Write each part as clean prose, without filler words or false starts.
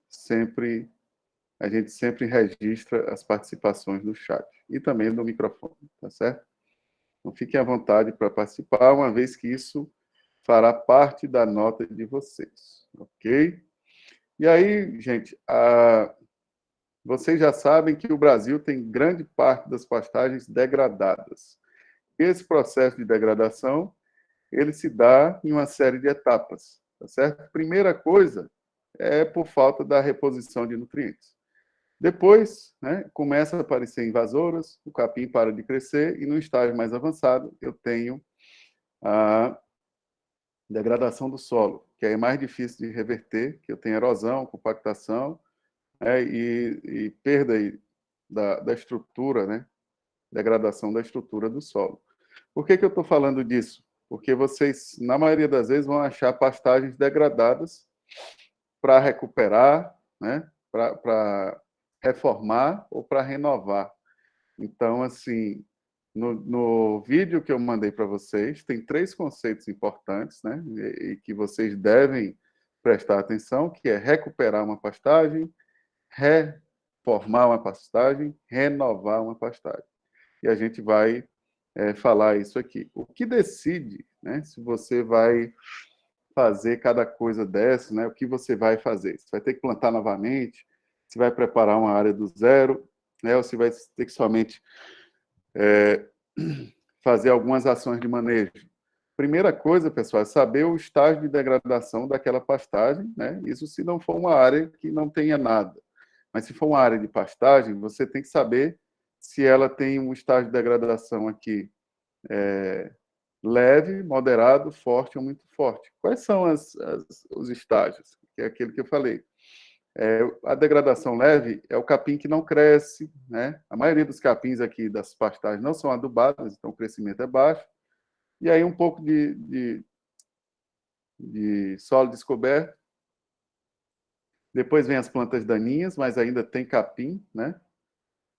sempre a gente sempre registra as participações no chat e também no microfone, tá certo? Então, fiquem à vontade para participar, uma vez que isso fará parte da nota de vocês, ok? E aí, gente, vocês já sabem que o Brasil tem grande parte das pastagens degradadas. Esse processo de degradação, ele se dá em uma série de etapas, tá certo? Primeira coisa é por falta da reposição de nutrientes. Depois, né, começa a aparecer invasoras, o capim para de crescer e no estágio mais avançado eu tenho a degradação do solo, que é mais difícil de reverter, que eu tenho erosão, compactação, e perda da estrutura, né, degradação da estrutura do solo. Por que eu estou falando disso? Porque vocês, na maioria das vezes, vão achar pastagens degradadas para recuperar, né, para reformar ou para renovar. Então, assim, no vídeo que eu mandei para vocês, tem 3 conceitos importantes, né, e que vocês devem prestar atenção, que é recuperar uma pastagem, reformar uma pastagem, renovar uma pastagem. E a gente vai falar isso aqui. O que decide, né, se você vai fazer cada coisa dessa, né, o que você vai fazer? Você vai ter que plantar novamente, você vai preparar uma área do zero, né, ou você vai ter que somente fazer algumas ações de manejo. Primeira coisa, pessoal, é saber o estágio de degradação daquela pastagem, né? Isso se não for uma área que não tenha nada. Mas se for uma área de pastagem, você tem que saber se ela tem um estágio de degradação aqui leve, moderado, forte ou muito forte. Quais são os estágios? Que é aquele que eu falei. A degradação leve é o capim que não cresce, né? A maioria dos capins aqui das pastagens não são adubadas, então o crescimento é baixo. E aí um pouco de solo descoberto. Depois vem as plantas daninhas, mas ainda tem capim, né?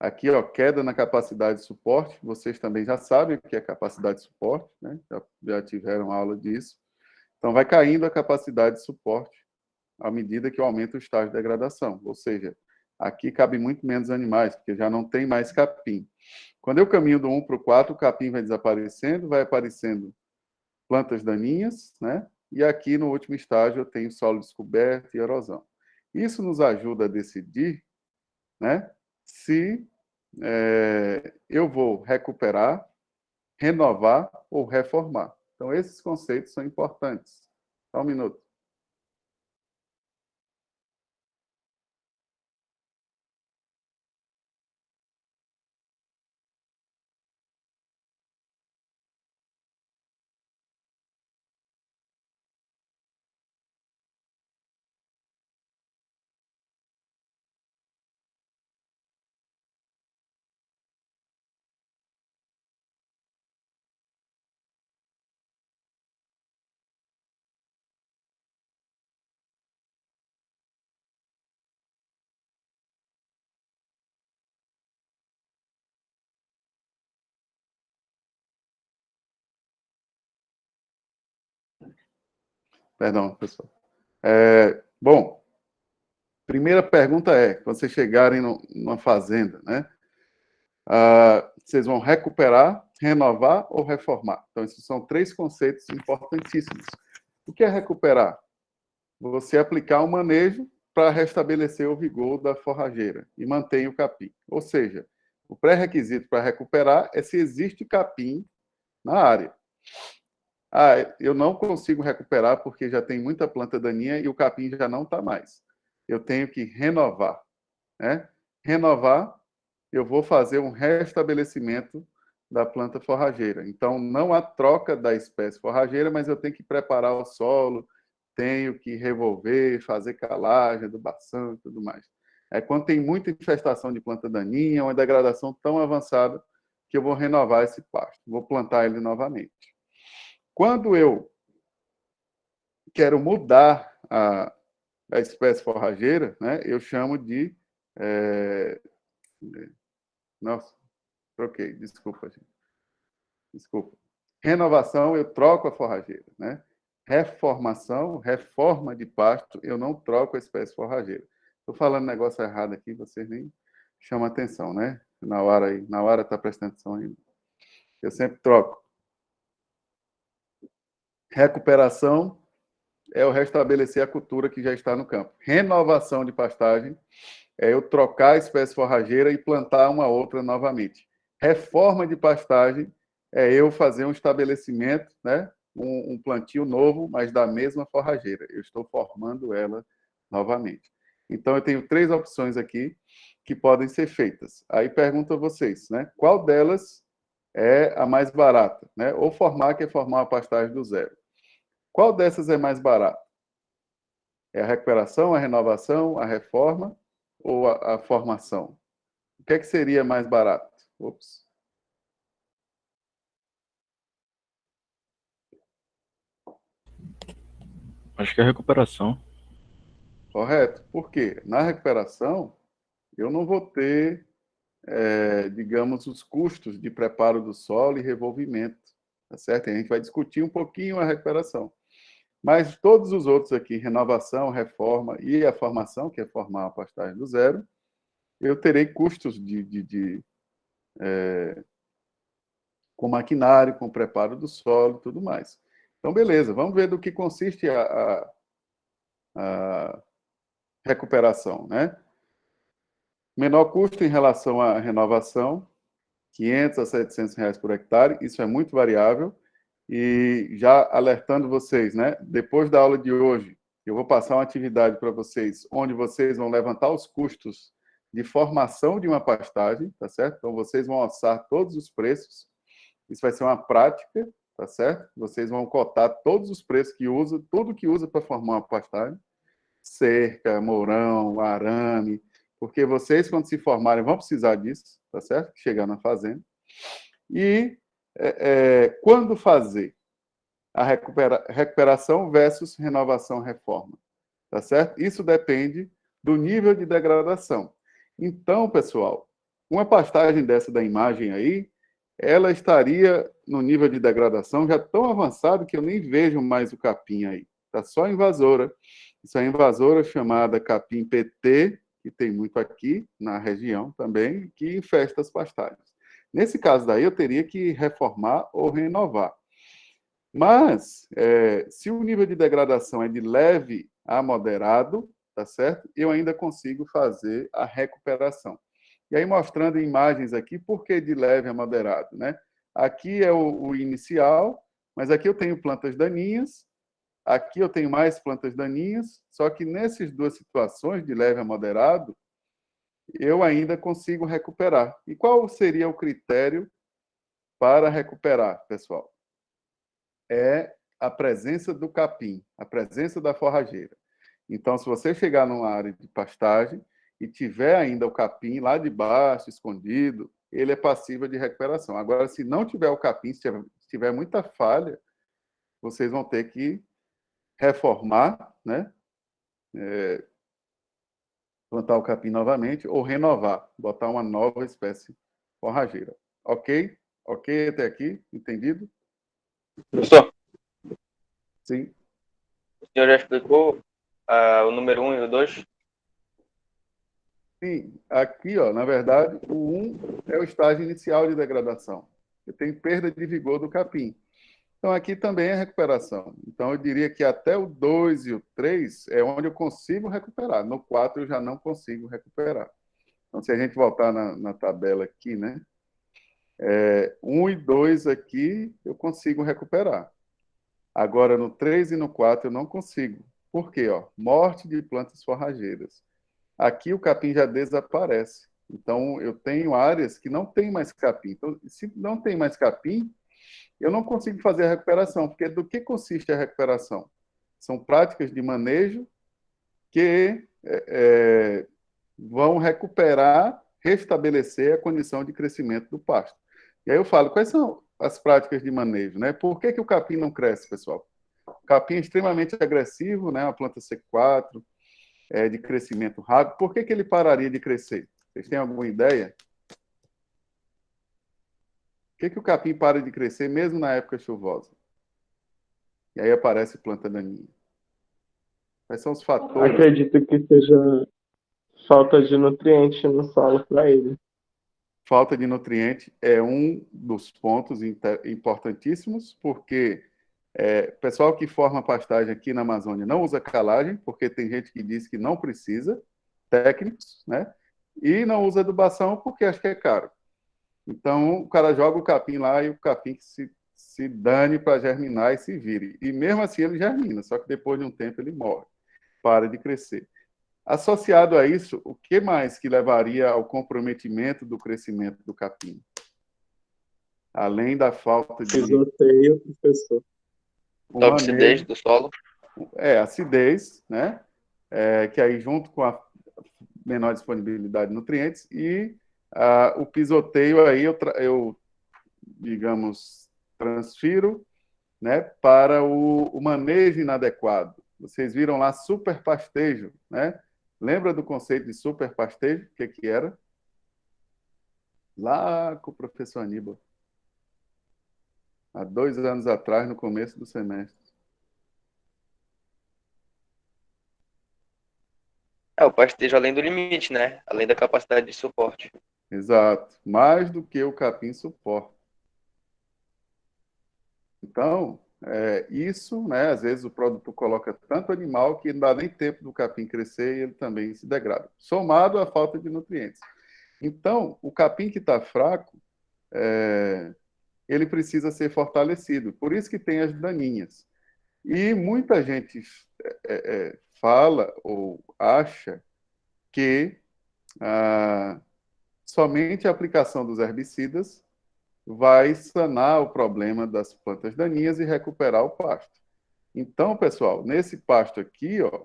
Aqui, ó, queda na capacidade de suporte. Vocês também já sabem o que é capacidade de suporte, né? Já tiveram aula disso. Então, vai caindo a capacidade de suporte à medida que eu aumento o estágio de degradação. Ou seja, aqui cabe muito menos animais, porque já não tem mais capim. Quando eu caminho do 1 para o 4, o capim vai desaparecendo, vai aparecendo plantas daninhas, né? E aqui no último estágio eu tenho solo descoberto e erosão. Isso nos ajuda a decidir, né, se eu vou recuperar, renovar ou reformar. Então, esses conceitos são importantes. Só um minuto. Perdão, pessoal. Bom, primeira pergunta é, quando vocês chegarem numa fazenda, né? Vocês vão recuperar, renovar ou reformar? Então, esses são 3 conceitos importantíssimos. O que é recuperar? Você aplicar um manejo para restabelecer o vigor da forrageira e mantém o capim. Ou seja, o pré-requisito para recuperar é se existe capim na área. Eu não consigo recuperar porque já tem muita planta daninha e o capim já não está mais. Eu tenho que renovar, né? Renovar, eu vou fazer um restabelecimento da planta forrageira. Então, não há troca da espécie forrageira, mas eu tenho que preparar o solo, tenho que revolver, fazer calagem, adubação e tudo mais. Quando tem muita infestação de planta daninha, uma degradação tão avançada que eu vou renovar esse pasto, vou plantar ele novamente. Quando eu quero mudar a espécie forrageira, né, eu chamo de... Nossa, troquei, desculpa, gente. Desculpa. Renovação, eu troco a forrageira, né? reformação, reforma de pasto, eu não troco a espécie forrageira. Estou falando negócio errado aqui, vocês nem chamam atenção, né? Na hora está prestando atenção ainda. Eu sempre troco. Recuperação é o restabelecer a cultura que já está no campo. Renovação de pastagem é eu trocar a espécie forrageira e plantar uma outra novamente. Reforma de pastagem é eu fazer um estabelecimento, né? Um plantio novo, mas da mesma forrageira. Eu estou formando ela novamente. Então, eu tenho 3 opções aqui que podem ser feitas. Aí pergunto a vocês, né? Qual delas é a mais barata, né? Ou formar, que é formar uma pastagem do zero. Qual dessas é mais barata? É a recuperação, a renovação, a reforma ou a formação? O que é que seria mais barato? Ops. Acho que é recuperação. Correto. Por quê? Na recuperação, eu não vou ter, digamos, os custos de preparo do solo e revolvimento, tá certo? A gente vai discutir um pouquinho a recuperação. Mas todos os outros aqui, renovação, reforma e a formação, que é formar a pastagem do zero, eu terei custos com maquinário, com preparo do solo e tudo mais. Então, beleza, vamos ver do que consiste a recuperação, né? Menor custo em relação à renovação, 500 a 700 reais por hectare, isso é muito variável. E já alertando vocês, né? Depois da aula de hoje, eu vou passar uma atividade para vocês, onde vocês vão levantar os custos de formação de uma pastagem, tá certo? Então, vocês vão alçar todos os preços. Isso vai ser uma prática, tá certo? Vocês vão cotar todos os preços que usa, tudo que usa para formar uma pastagem. Cerca, mourão, arame, porque vocês, quando se formarem, vão precisar disso, tá certo? Chegar na fazenda. E quando fazer a recuperação versus renovação reforma, tá certo? Isso depende do nível de degradação. Então, pessoal, uma pastagem dessa da imagem aí, ela estaria no nível de degradação já tão avançado que eu nem vejo mais o capim aí. Está só invasora. Isso é invasora chamada capim PT, que tem muito aqui na região também, que infesta as pastagens. Nesse caso daí, eu teria que reformar ou renovar. Mas, se o nível de degradação é de leve a moderado, tá certo? Eu ainda consigo fazer a recuperação. E aí, mostrando imagens aqui, por que de leve a moderado, né? Aqui é o inicial, mas aqui eu tenho plantas daninhas, aqui eu tenho mais plantas daninhas, só que nessas duas situações, de leve a moderado, eu ainda consigo recuperar. E qual seria o critério para recuperar, pessoal? É a presença do capim, a presença da forrageira. Então, se você chegar numa área de pastagem e tiver ainda o capim lá de baixo, escondido, ele é passível de recuperação. Agora, se não tiver o capim, se tiver muita falha, vocês vão ter que reformar, né? Plantar o capim novamente ou renovar, botar uma nova espécie forrageira. Ok? Ok até aqui? Entendido? Professor, Sim. o senhor já explicou o número 1 e o 2? Sim, aqui, ó, na verdade, o 1 é o estágio inicial de degradação. Eu tenho perda de vigor do capim. Então, aqui também é recuperação. Então, eu diria que até o 2 e o 3 é onde eu consigo recuperar. No 4 eu já não consigo recuperar. Então, se a gente voltar na tabela aqui, né? 1 e 2 aqui eu consigo recuperar. Agora, no 3 e no 4 eu não consigo. Por quê? Ó? Morte de plantas forrageiras. Aqui o capim já desaparece. Então, eu tenho áreas que não tem mais capim. Então, se não tem mais capim, eu não consigo fazer a recuperação, porque do que consiste a recuperação? São práticas de manejo que vão recuperar, restabelecer a condição de crescimento do pasto. E aí eu falo, quais são as práticas de manejo, né? Por que o capim não cresce, pessoal? O capim é extremamente agressivo, né? A planta C4, de crescimento rápido. Por que ele pararia de crescer? Vocês têm alguma ideia? Por que o capim para de crescer mesmo na época chuvosa? e aí aparece planta daninha. Quais são os fatores? Acredito que seja falta de nutriente no solo para ele. Falta de nutriente é um dos pontos importantíssimos, porque o pessoal que forma pastagem aqui na Amazônia não usa calagem, porque tem gente que diz que não precisa, técnicos, né? E não usa adubação porque acha que é caro. Então, o cara joga o capim lá e o capim que se dane para germinar e se vire. E mesmo assim ele germina, só que depois de um tempo ele morre, para de crescer. Associado a isso, o que mais que levaria ao comprometimento do crescimento do capim? Além da falta de... Pisoteio, professor. o Da acidez manejo, do solo. acidez, né? Que aí junto com a menor disponibilidade de nutrientes e o pisoteio aí eu digamos, transfiro, né, para o manejo inadequado. Vocês viram lá superpastejo, né? Lembra do conceito de superpastejo? O que era? Lá com o professor Aníbal. Há 2 anos atrás, no começo do semestre. O pastejo além do limite, né? Além da capacidade de suporte. Exato. Mais do que o capim suporta. Então, isso, né, às vezes o produtor coloca tanto animal que não dá nem tempo do capim crescer e ele também se degrada, somado à falta de nutrientes. Então, o capim que está fraco, ele precisa ser fortalecido. Por isso que tem as daninhas. E muita gente fala ou acha que somente a aplicação dos herbicidas vai sanar o problema das plantas daninhas e recuperar o pasto. Então, pessoal, nesse pasto aqui, ó,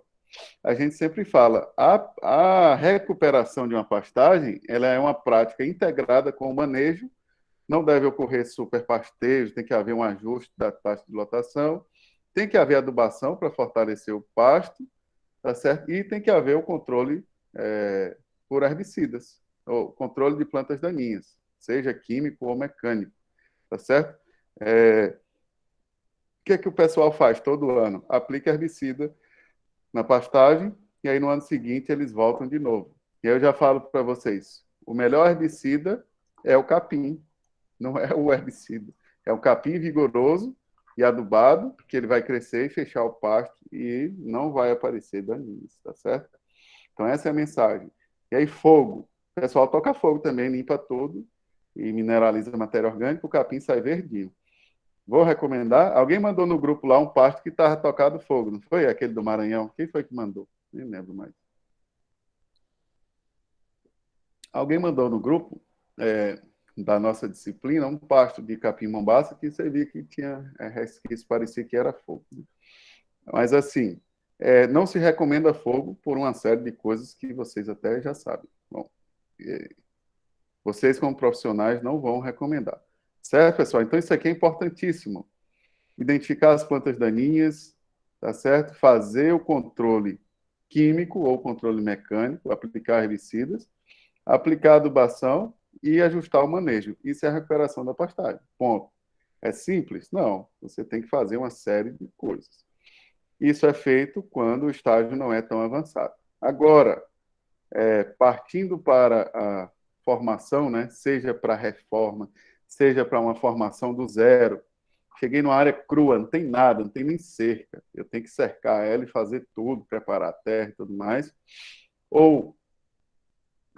a gente sempre fala, a recuperação de uma pastagem, ela é uma prática integrada com o manejo, não deve ocorrer superpastejo, tem que haver um ajuste da taxa de lotação, tem que haver adubação para fortalecer o pasto, tá certo? E tem que haver o controle por herbicidas, ou controle de plantas daninhas, seja químico ou mecânico, tá certo? O que é que o pessoal faz todo ano? Aplica herbicida na pastagem e aí no ano seguinte eles voltam de novo. E aí eu já falo para vocês, o melhor herbicida é o capim, não é o herbicida. É o capim vigoroso e adubado, que ele vai crescer e fechar o pasto e não vai aparecer daninhos, tá certo? Então essa é a mensagem. E aí fogo. O pessoal toca fogo também, limpa tudo e mineraliza a matéria orgânica, o capim sai verdinho. Vou recomendar. Alguém mandou no grupo lá um pasto que estava tocado fogo, não foi? Aquele do Maranhão. Quem foi que mandou? Nem lembro mais. Alguém mandou no grupo da nossa disciplina um pasto de capim-mombaça que você via que tinha resquício, parecia que era fogo. Né? Mas assim, não se recomenda fogo por uma série de coisas que vocês até já sabem. Bom, vocês como profissionais não vão recomendar. Certo, pessoal? Então isso aqui é importantíssimo. Identificar as plantas daninhas, tá certo? Fazer o controle químico ou controle mecânico, aplicar herbicidas, aplicar adubação e ajustar o manejo. Isso é a recuperação da pastagem. Ponto. É simples? Não. Você tem que fazer uma série de coisas. Isso é feito quando o estágio não é tão avançado. Agora, partindo para a formação, né? Seja para reforma, seja para uma formação do zero, cheguei numa área crua, não tem nada, não tem nem cerca. Eu tenho que cercar ela e fazer tudo, preparar a terra e tudo mais. Ou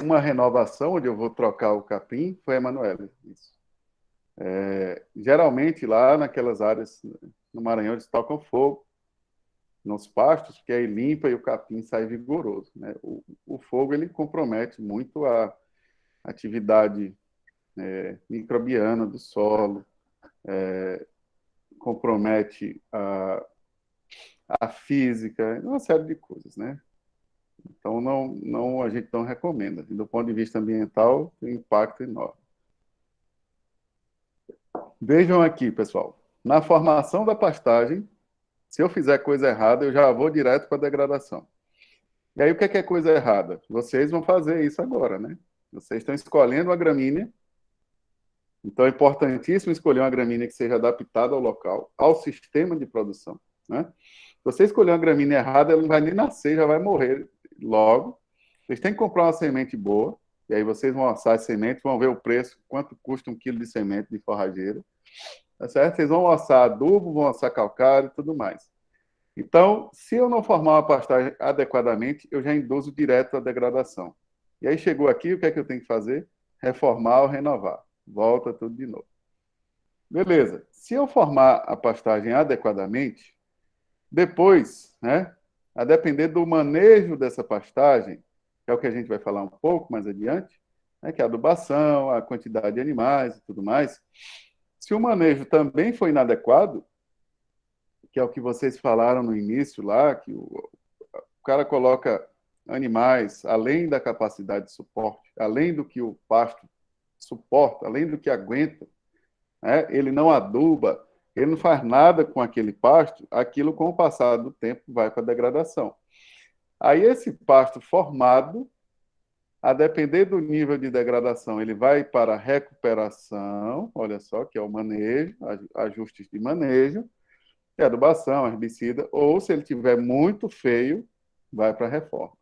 uma renovação, onde eu vou trocar o capim, foi a Emanuele. Isso. Geralmente, lá naquelas áreas, no Maranhão, eles tocam fogo nos pastos, porque aí limpa e o capim sai vigoroso. Né? O fogo, ele compromete muito a atividade microbiana do solo, compromete a física, uma série de coisas, né? Então, a gente não recomenda. Do ponto de vista ambiental, tem um impacto enorme. Vejam aqui, pessoal. Na formação da pastagem, se eu fizer coisa errada, eu já vou direto para a degradação. E aí, o que é coisa errada? Vocês vão fazer isso agora, né? Vocês estão escolhendo uma gramínea, Então, é importantíssimo escolher uma gramínea que seja adaptada ao local, ao sistema de produção, né? Se você escolher uma gramínea errada, ela não vai nem nascer, já vai morrer logo. Vocês têm que comprar uma semente boa, e aí vocês vão assar as sementes, vão ver o preço, quanto custa 1 quilo de semente de forrageira, tá certo? Vocês vão assar adubo, vão assar calcário e tudo mais. Então, se eu não formar uma pastagem adequadamente, eu já induzo direto a degradação. E aí chegou aqui, o que é que eu tenho que fazer? Reformar ou renovar. Volta tudo de novo. Beleza. Se eu formar a pastagem adequadamente, depois, né, a depender do manejo dessa pastagem, que é o que a gente vai falar um pouco mais adiante, né, que é a adubação, a quantidade de animais e tudo mais, se o manejo também foi inadequado, que é o que vocês falaram no início lá, que o cara coloca animais além da capacidade de suporte, além do que o pasto suporta, além do que aguenta, né? Ele não aduba, ele não faz nada com aquele pasto, aquilo com o passar do tempo vai para a degradação. Aí esse pasto formado, a depender do nível de degradação, ele vai para a recuperação, olha só, que é o manejo, ajustes de manejo, que é adubação, herbicida, ou se ele tiver muito feio, vai para a reforma.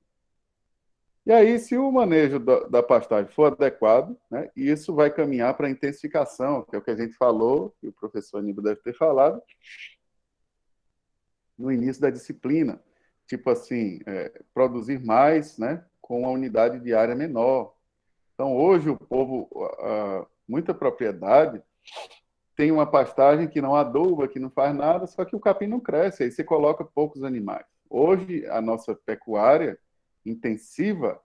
E aí, se o manejo da pastagem for adequado, né, isso vai caminhar para a intensificação, que é o que a gente falou, que o professor Aníbal deve ter falado, no início da disciplina. Tipo assim, produzir mais, né, com uma unidade diária menor. Então, hoje, o povo, muita propriedade, tem uma pastagem que não aduba, que não faz nada, só que o capim não cresce, aí você coloca poucos animais. Hoje, a nossa pecuária intensiva,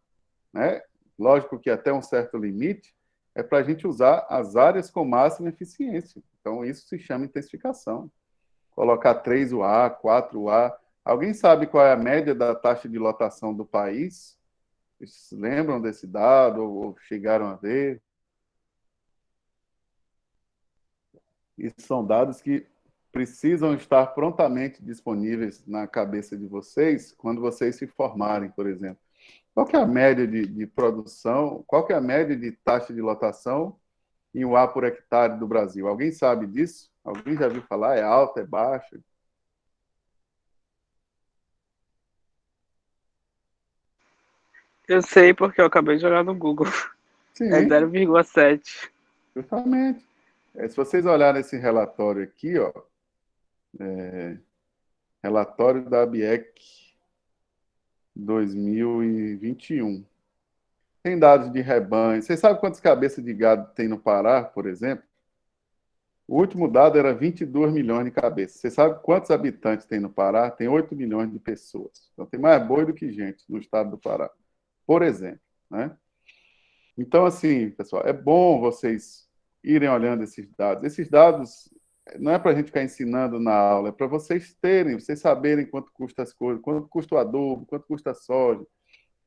né, lógico que até um certo limite, é para a gente usar as áreas com máxima eficiência. Então, isso se chama intensificação. Colocar 3 UA, 4 UA. Alguém sabe qual é a média da taxa de lotação do país? Vocês lembram desse dado ou chegaram a ver? Isso são dados que precisam estar prontamente disponíveis na cabeça de vocês quando vocês se formarem, por exemplo. Qual que é a média de produção? Qual que é a média de taxa de lotação em UA por hectare do Brasil? Alguém sabe disso? Alguém já viu falar? É alta, é baixa? Eu sei porque eu acabei de jogar no Google. É Sim, 0,7. justamente. Se vocês olharem esse relatório aqui, ó, relatório da ABIEC 2021. Tem dados de rebanho. Vocês sabem quantas cabeças de gado tem no Pará, por exemplo? O último dado era 22 milhões de cabeças. Você sabe quantos habitantes tem no Pará? Tem 8 milhões de pessoas. Então, tem mais boi do que gente no estado do Pará, por exemplo, né? Então, assim, pessoal, é bom vocês irem olhando esses dados. Esses dados não é para a gente ficar ensinando na aula, é para vocês terem, vocês saberem quanto custa as coisas, quanto custa o adubo, quanto custa a soja,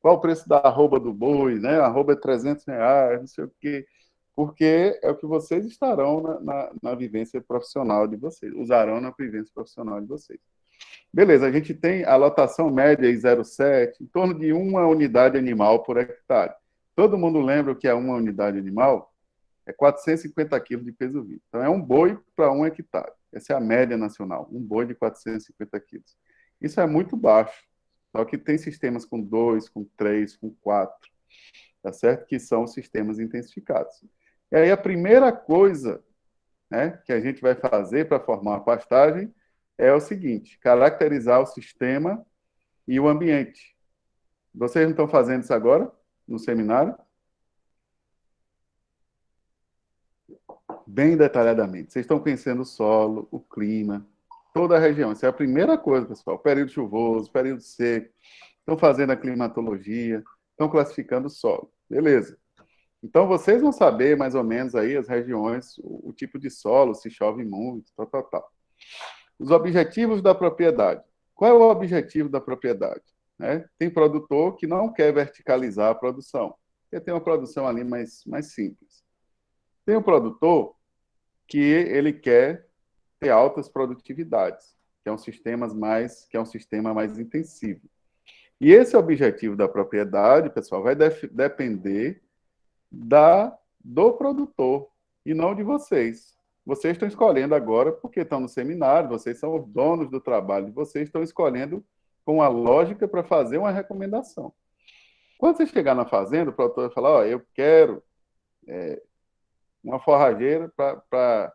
qual o preço da arroba do boi, né? A arroba é R$ 300, não sei o quê. Porque é o que vocês estarão na vivência profissional de vocês, usarão na vivência profissional de vocês. Beleza, a gente tem a lotação média em 0,7, em torno de 1 unidade animal por hectare. Todo mundo lembra o que é 1 unidade animal? É 450 quilos de peso vivo. Então, é um boi para 1 hectare. Essa é a média nacional, um boi de 450 quilos. Isso é muito baixo. Só que tem sistemas com 2, com 3, com 4, tá certo? Que são os sistemas intensificados. E aí a primeira coisa, né, que a gente vai fazer para formar a pastagem é o seguinte: caracterizar o sistema e o ambiente. Vocês não estão fazendo isso agora, no seminário? Bem detalhadamente. Vocês estão conhecendo o solo, o clima, toda a região. Essa é a primeira coisa, pessoal. Período chuvoso, período seco. Estão fazendo a climatologia, estão classificando o solo. Beleza. Então, vocês vão saber mais ou menos aí as regiões, o tipo de solo, se chove muito, tal, tal, tal. Os objetivos da propriedade. Qual é o objetivo da propriedade? Né? Tem produtor que não quer verticalizar a produção, quer ter uma produção ali mais simples. Tem um produtor que ele quer ter altas produtividades, que é um sistema mais intensivo. E esse objetivo da propriedade, pessoal, vai depender do produtor. e não de vocês. Vocês estão escolhendo agora porque estão no seminário, vocês são os donos do trabalho, vocês estão escolhendo com a lógica para fazer uma recomendação. Quando você chegar na fazenda, o produtor vai falar, ó, eu quero uma forrageira para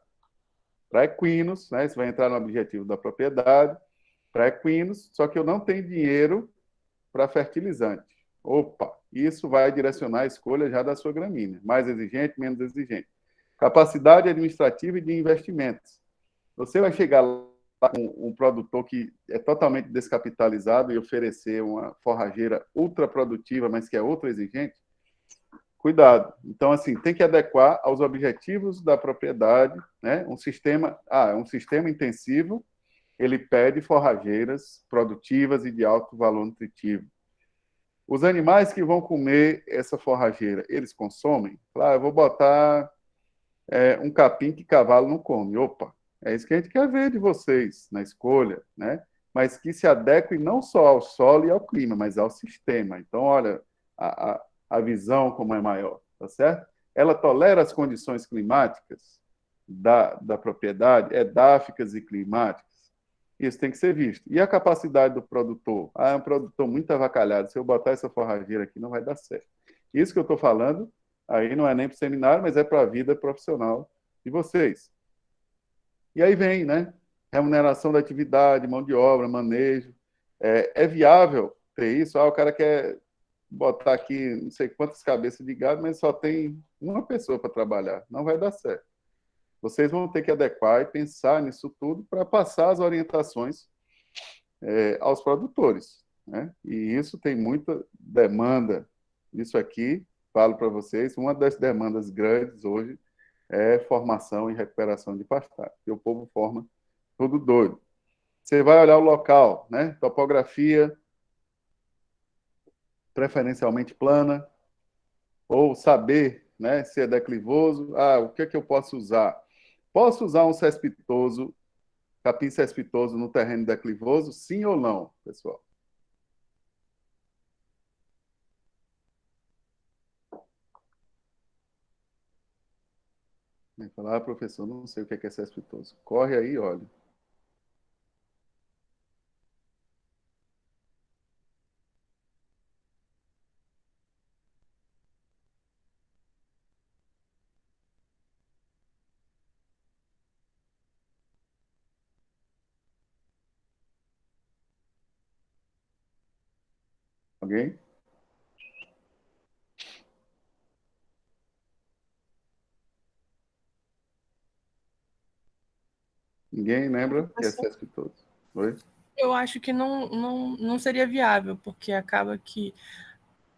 equinos, né? Isso vai entrar no objetivo da propriedade, para equinos, só que eu não tenho dinheiro para fertilizante. Opa, isso vai direcionar a escolha já da sua gramínea. Mais exigente, menos exigente. Capacidade administrativa e de investimentos. Você vai chegar lá com um produtor que é totalmente descapitalizado e oferecer uma forrageira ultra produtiva, mas que é ultra exigente, cuidado. Então, assim, tem que adequar aos objetivos da propriedade, né? Um sistema intensivo, ele pede forrageiras produtivas e de alto valor nutritivo. Os animais que vão comer essa forrageira, eles consomem? Claro, eu vou botar um capim que cavalo não come. Opa, é isso que a gente quer ver de vocês na escolha, né? Mas que se adeque não só ao solo e ao clima, mas ao sistema. Então, olha, a visão como é maior, tá certo? Ela tolera as condições climáticas da propriedade, edáficas e climáticas. Isso tem que ser visto. E a capacidade do produtor? Ah, é um produtor muito avacalhado. Se eu botar essa forrageira aqui, não vai dar certo. Isso que eu estou falando, aí não é nem para o seminário, mas é para a vida profissional de vocês. E aí vem, né? Remuneração da atividade, mão de obra, manejo. É viável ter isso? Ah, o cara quer botar aqui não sei quantas cabeças de gado, mas só tem uma pessoa para trabalhar. Não vai dar certo. Vocês vão ter que adequar e pensar nisso tudo para passar as orientações aos produtores, né? E isso tem muita demanda. Isso aqui, falo para vocês, uma das demandas grandes hoje é formação e recuperação de pastagem. E o povo forma tudo doido. Você vai olhar o local, né? Topografia, preferencialmente plana, ou saber, né, se é declivoso. Ah, o que é que eu posso usar? Posso usar um cespitoso, capim cespitoso no terreno declivoso? Sim ou não, pessoal? Vai falar, professor, não sei o que é cespitoso. Corre aí, olha. Alguém? Ninguém lembra o que é cespitoso? Oi? Eu acho que não seria viável, porque acaba que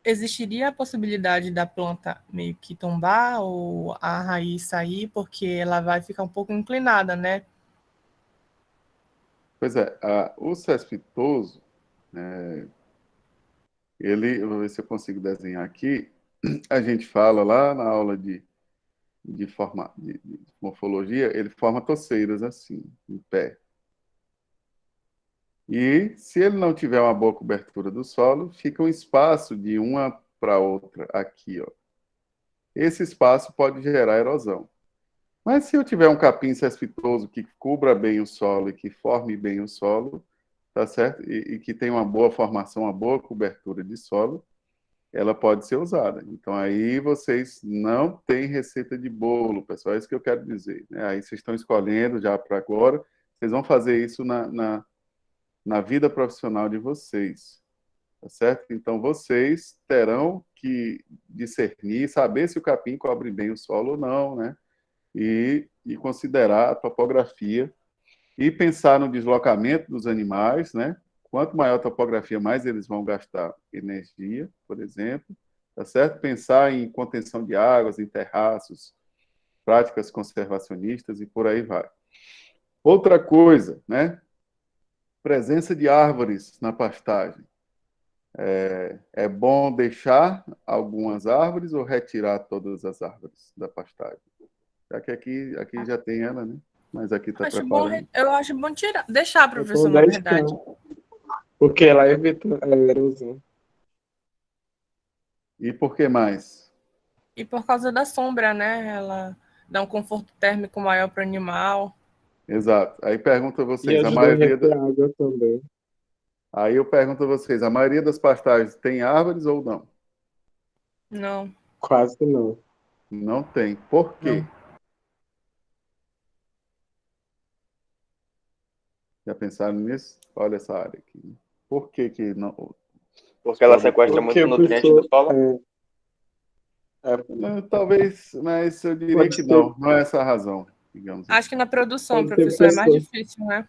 existiria a possibilidade da planta meio que tombar ou a raiz sair, porque ela vai ficar um pouco inclinada, né? Pois é, o cespitoso, ele, vou ver se eu consigo desenhar aqui, a gente fala lá na aula de morfologia, ele forma toceiras assim, em pé. E se ele não tiver uma boa cobertura do solo, fica um espaço de uma para outra aqui, ó. Esse espaço pode gerar erosão. Mas se eu tiver um capim cespitoso que cubra bem o solo e que forme bem o solo, tá certo? E que tem uma boa formação, uma boa cobertura de solo, ela pode ser usada. Então, aí vocês não têm receita de bolo, pessoal, é isso que eu quero dizer, né? Aí vocês estão escolhendo já para agora, vocês vão fazer isso na vida profissional de vocês, tá certo? Então, vocês terão que discernir, saber se o capim cobre bem o solo ou não, né? E considerar a topografia e pensar no deslocamento dos animais, né? Quanto maior a topografia, mais eles vão gastar energia, por exemplo, tá certo? Pensar em contenção de águas, em terraços, práticas conservacionistas e por aí vai. Outra coisa, né? Presença de árvores na pastagem. É bom deixar algumas árvores ou retirar todas as árvores da pastagem? Já que aqui já tem ela, né? Mas aqui está preparando. Eu acho bom deixar, Eu professor, tô na verdade. deixando, porque ela evita a erosão. E por que mais? E por causa da sombra, né? Ela dá um conforto térmico maior para o animal. Exato. Aí pergunto a E vocês, a ajuda a maioria reter água também. Aí eu pergunto a vocês, a maioria das pastagens tem árvores ou não? Não. Quase que não. Não tem. Por quê? Não. Já pensaram nisso? Olha essa área aqui. Por que que não? Porque ela sequestra Porque muito a nutriente do pessoa. solo. Talvez, mas eu diria Pode que ser, não. Não é essa a razão, digamos Acho assim. que na produção, pode ter professor, é mais pessoa. difícil, né?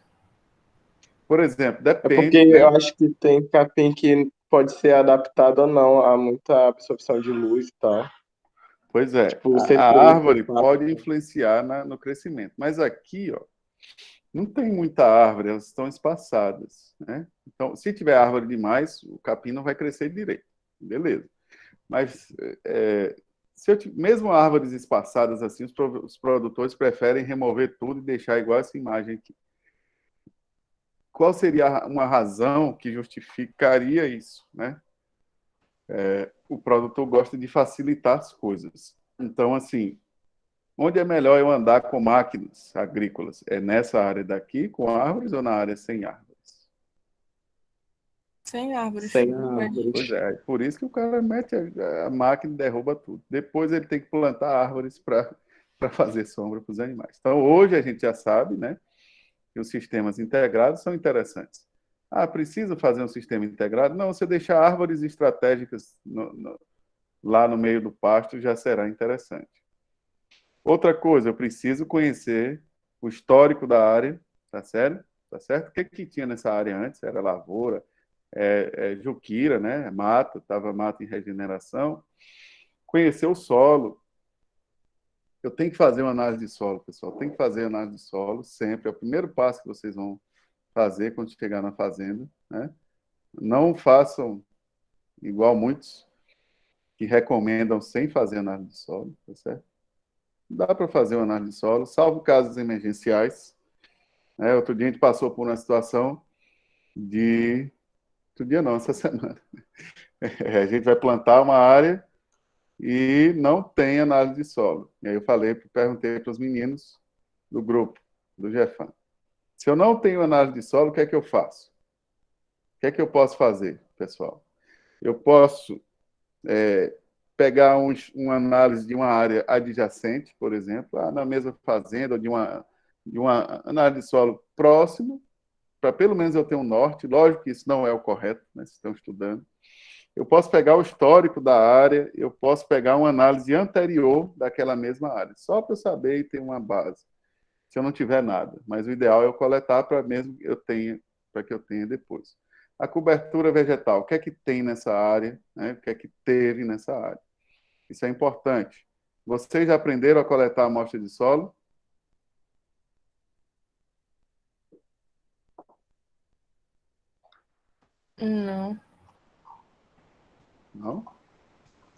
Por exemplo, É porque depende, eu né? acho que tem capim que pode ser adaptado ou não a muita absorção de luz e tal. Pois é, Tipo, o a C3 do árvore pasto. pode influenciar no crescimento. Mas aqui, ó, não tem muita árvore, elas estão espaçadas, né? Então, se tiver árvore demais, o capim não vai crescer direito. Beleza. Mas, se mesmo árvores espaçadas assim, os produtores preferem remover tudo e deixar igual essa imagem aqui. Qual seria uma razão que justificaria isso, né? O produtor gosta de facilitar as coisas. Então, assim, onde é melhor eu andar com máquinas agrícolas? É nessa área daqui, com árvores, ou na área sem árvores? Sem árvores. Sem Pois árvores. é, por isso que o cara mete a máquina e derruba tudo. Depois ele tem que plantar árvores para fazer sombra para os animais. Então, hoje a gente já sabe, né, que os sistemas integrados são interessantes. Ah, preciso fazer um sistema integrado? Não, se eu deixar árvores estratégicas lá no meio do pasto, já será interessante. Outra coisa, eu preciso conhecer o histórico da área, tá certo? Tá certo? O que tinha nessa área antes? Era lavoura, juquira, né? Mata, estava mata em regeneração. Conhecer o solo. Eu tenho que fazer uma análise de solo, pessoal. Tem que fazer análise de solo sempre. É o primeiro passo que vocês vão fazer quando chegar na fazenda, né? Não façam igual muitos que recomendam sem fazer análise de solo, tá certo? Dá para fazer uma análise de solo, salvo casos emergenciais. Né? Outro dia a gente passou por uma situação de... Outro dia não, essa semana. A gente vai plantar uma área e não tem análise de solo. E aí eu perguntei para os meninos do grupo, do Jefan. Se eu não tenho análise de solo, o que é que eu faço? O que é que eu posso fazer, pessoal? Eu posso pegar uma análise de uma área adjacente, por exemplo, na mesma fazenda, ou de uma análise de solo próximo, para pelo menos eu ter um norte. Lógico que isso não é o correto, né? Vocês estão estudando. Eu posso pegar o histórico da área, eu posso pegar uma análise anterior daquela mesma área, só para eu saber e ter uma base, se eu não tiver nada. Mas o ideal é eu coletar para mesmo que eu tenha, para que eu tenha depois. A cobertura vegetal, o que é que tem nessa área, né? O que é que teve nessa área? Isso é importante. Vocês já aprenderam a coletar amostra de solo? Não. Não?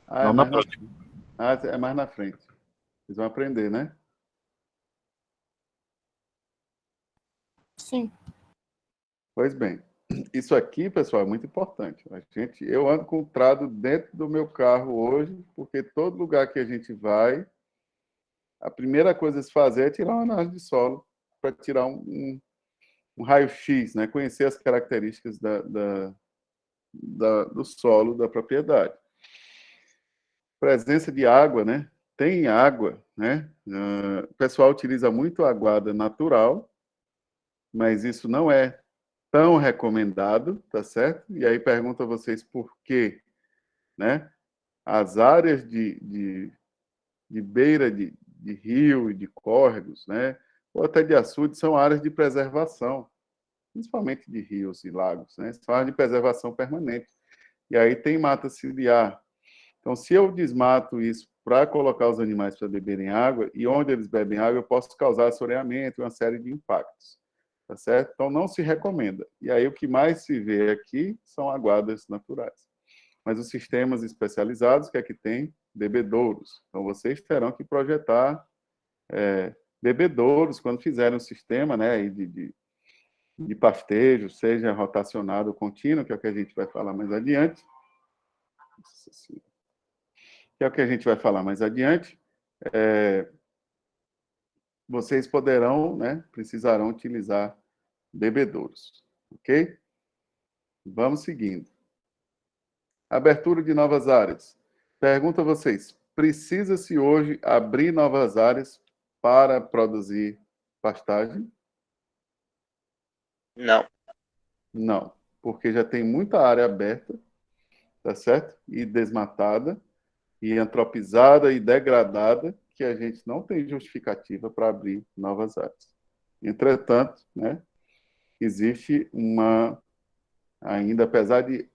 Ah, Não na prática. é mais na frente. Vocês vão aprender, né? Sim. Pois bem, isso aqui, pessoal, é muito importante. Eu ando com o trado dentro do meu carro hoje, porque todo lugar que a gente vai, a primeira coisa a se fazer é tirar uma análise de solo, para tirar um raio-x, né? Conhecer as características do solo da propriedade. Presença de água, né? Tem água, né? O pessoal utiliza muito aguada natural, mas isso não é tão recomendado, tá certo? E aí pergunto a vocês por quê, né? As áreas de beira de rio e de córregos, né? Ou até de açude, são áreas de preservação, principalmente de rios e lagos, né? São áreas de preservação permanente. E aí tem mata ciliar. Então, se eu desmato isso para colocar os animais para beberem água, e onde eles bebem água, eu posso causar assoreamento e uma série de impactos. Tá certo? Então, não se recomenda. E aí, o que mais se vê aqui são aguadas naturais. Mas os sistemas especializados, o que é que tem? Bebedouros. Então, vocês terão que projetar bebedouros quando fizerem um sistema, né, de pastejo, seja rotacionado ou contínuo, que é o que a gente vai falar mais adiante. Que é o que a gente vai falar mais adiante. vocês poderão, né, precisarão utilizar bebedouros, ok? Vamos seguindo. Abertura de novas áreas. Pergunto a vocês, precisa-se hoje abrir novas áreas para produzir pastagem? Não. Não, porque já tem muita área aberta, tá certo? E desmatada, e antropizada e degradada, que a gente não tem justificativa para abrir novas áreas. Entretanto, né, existe ainda, apesar de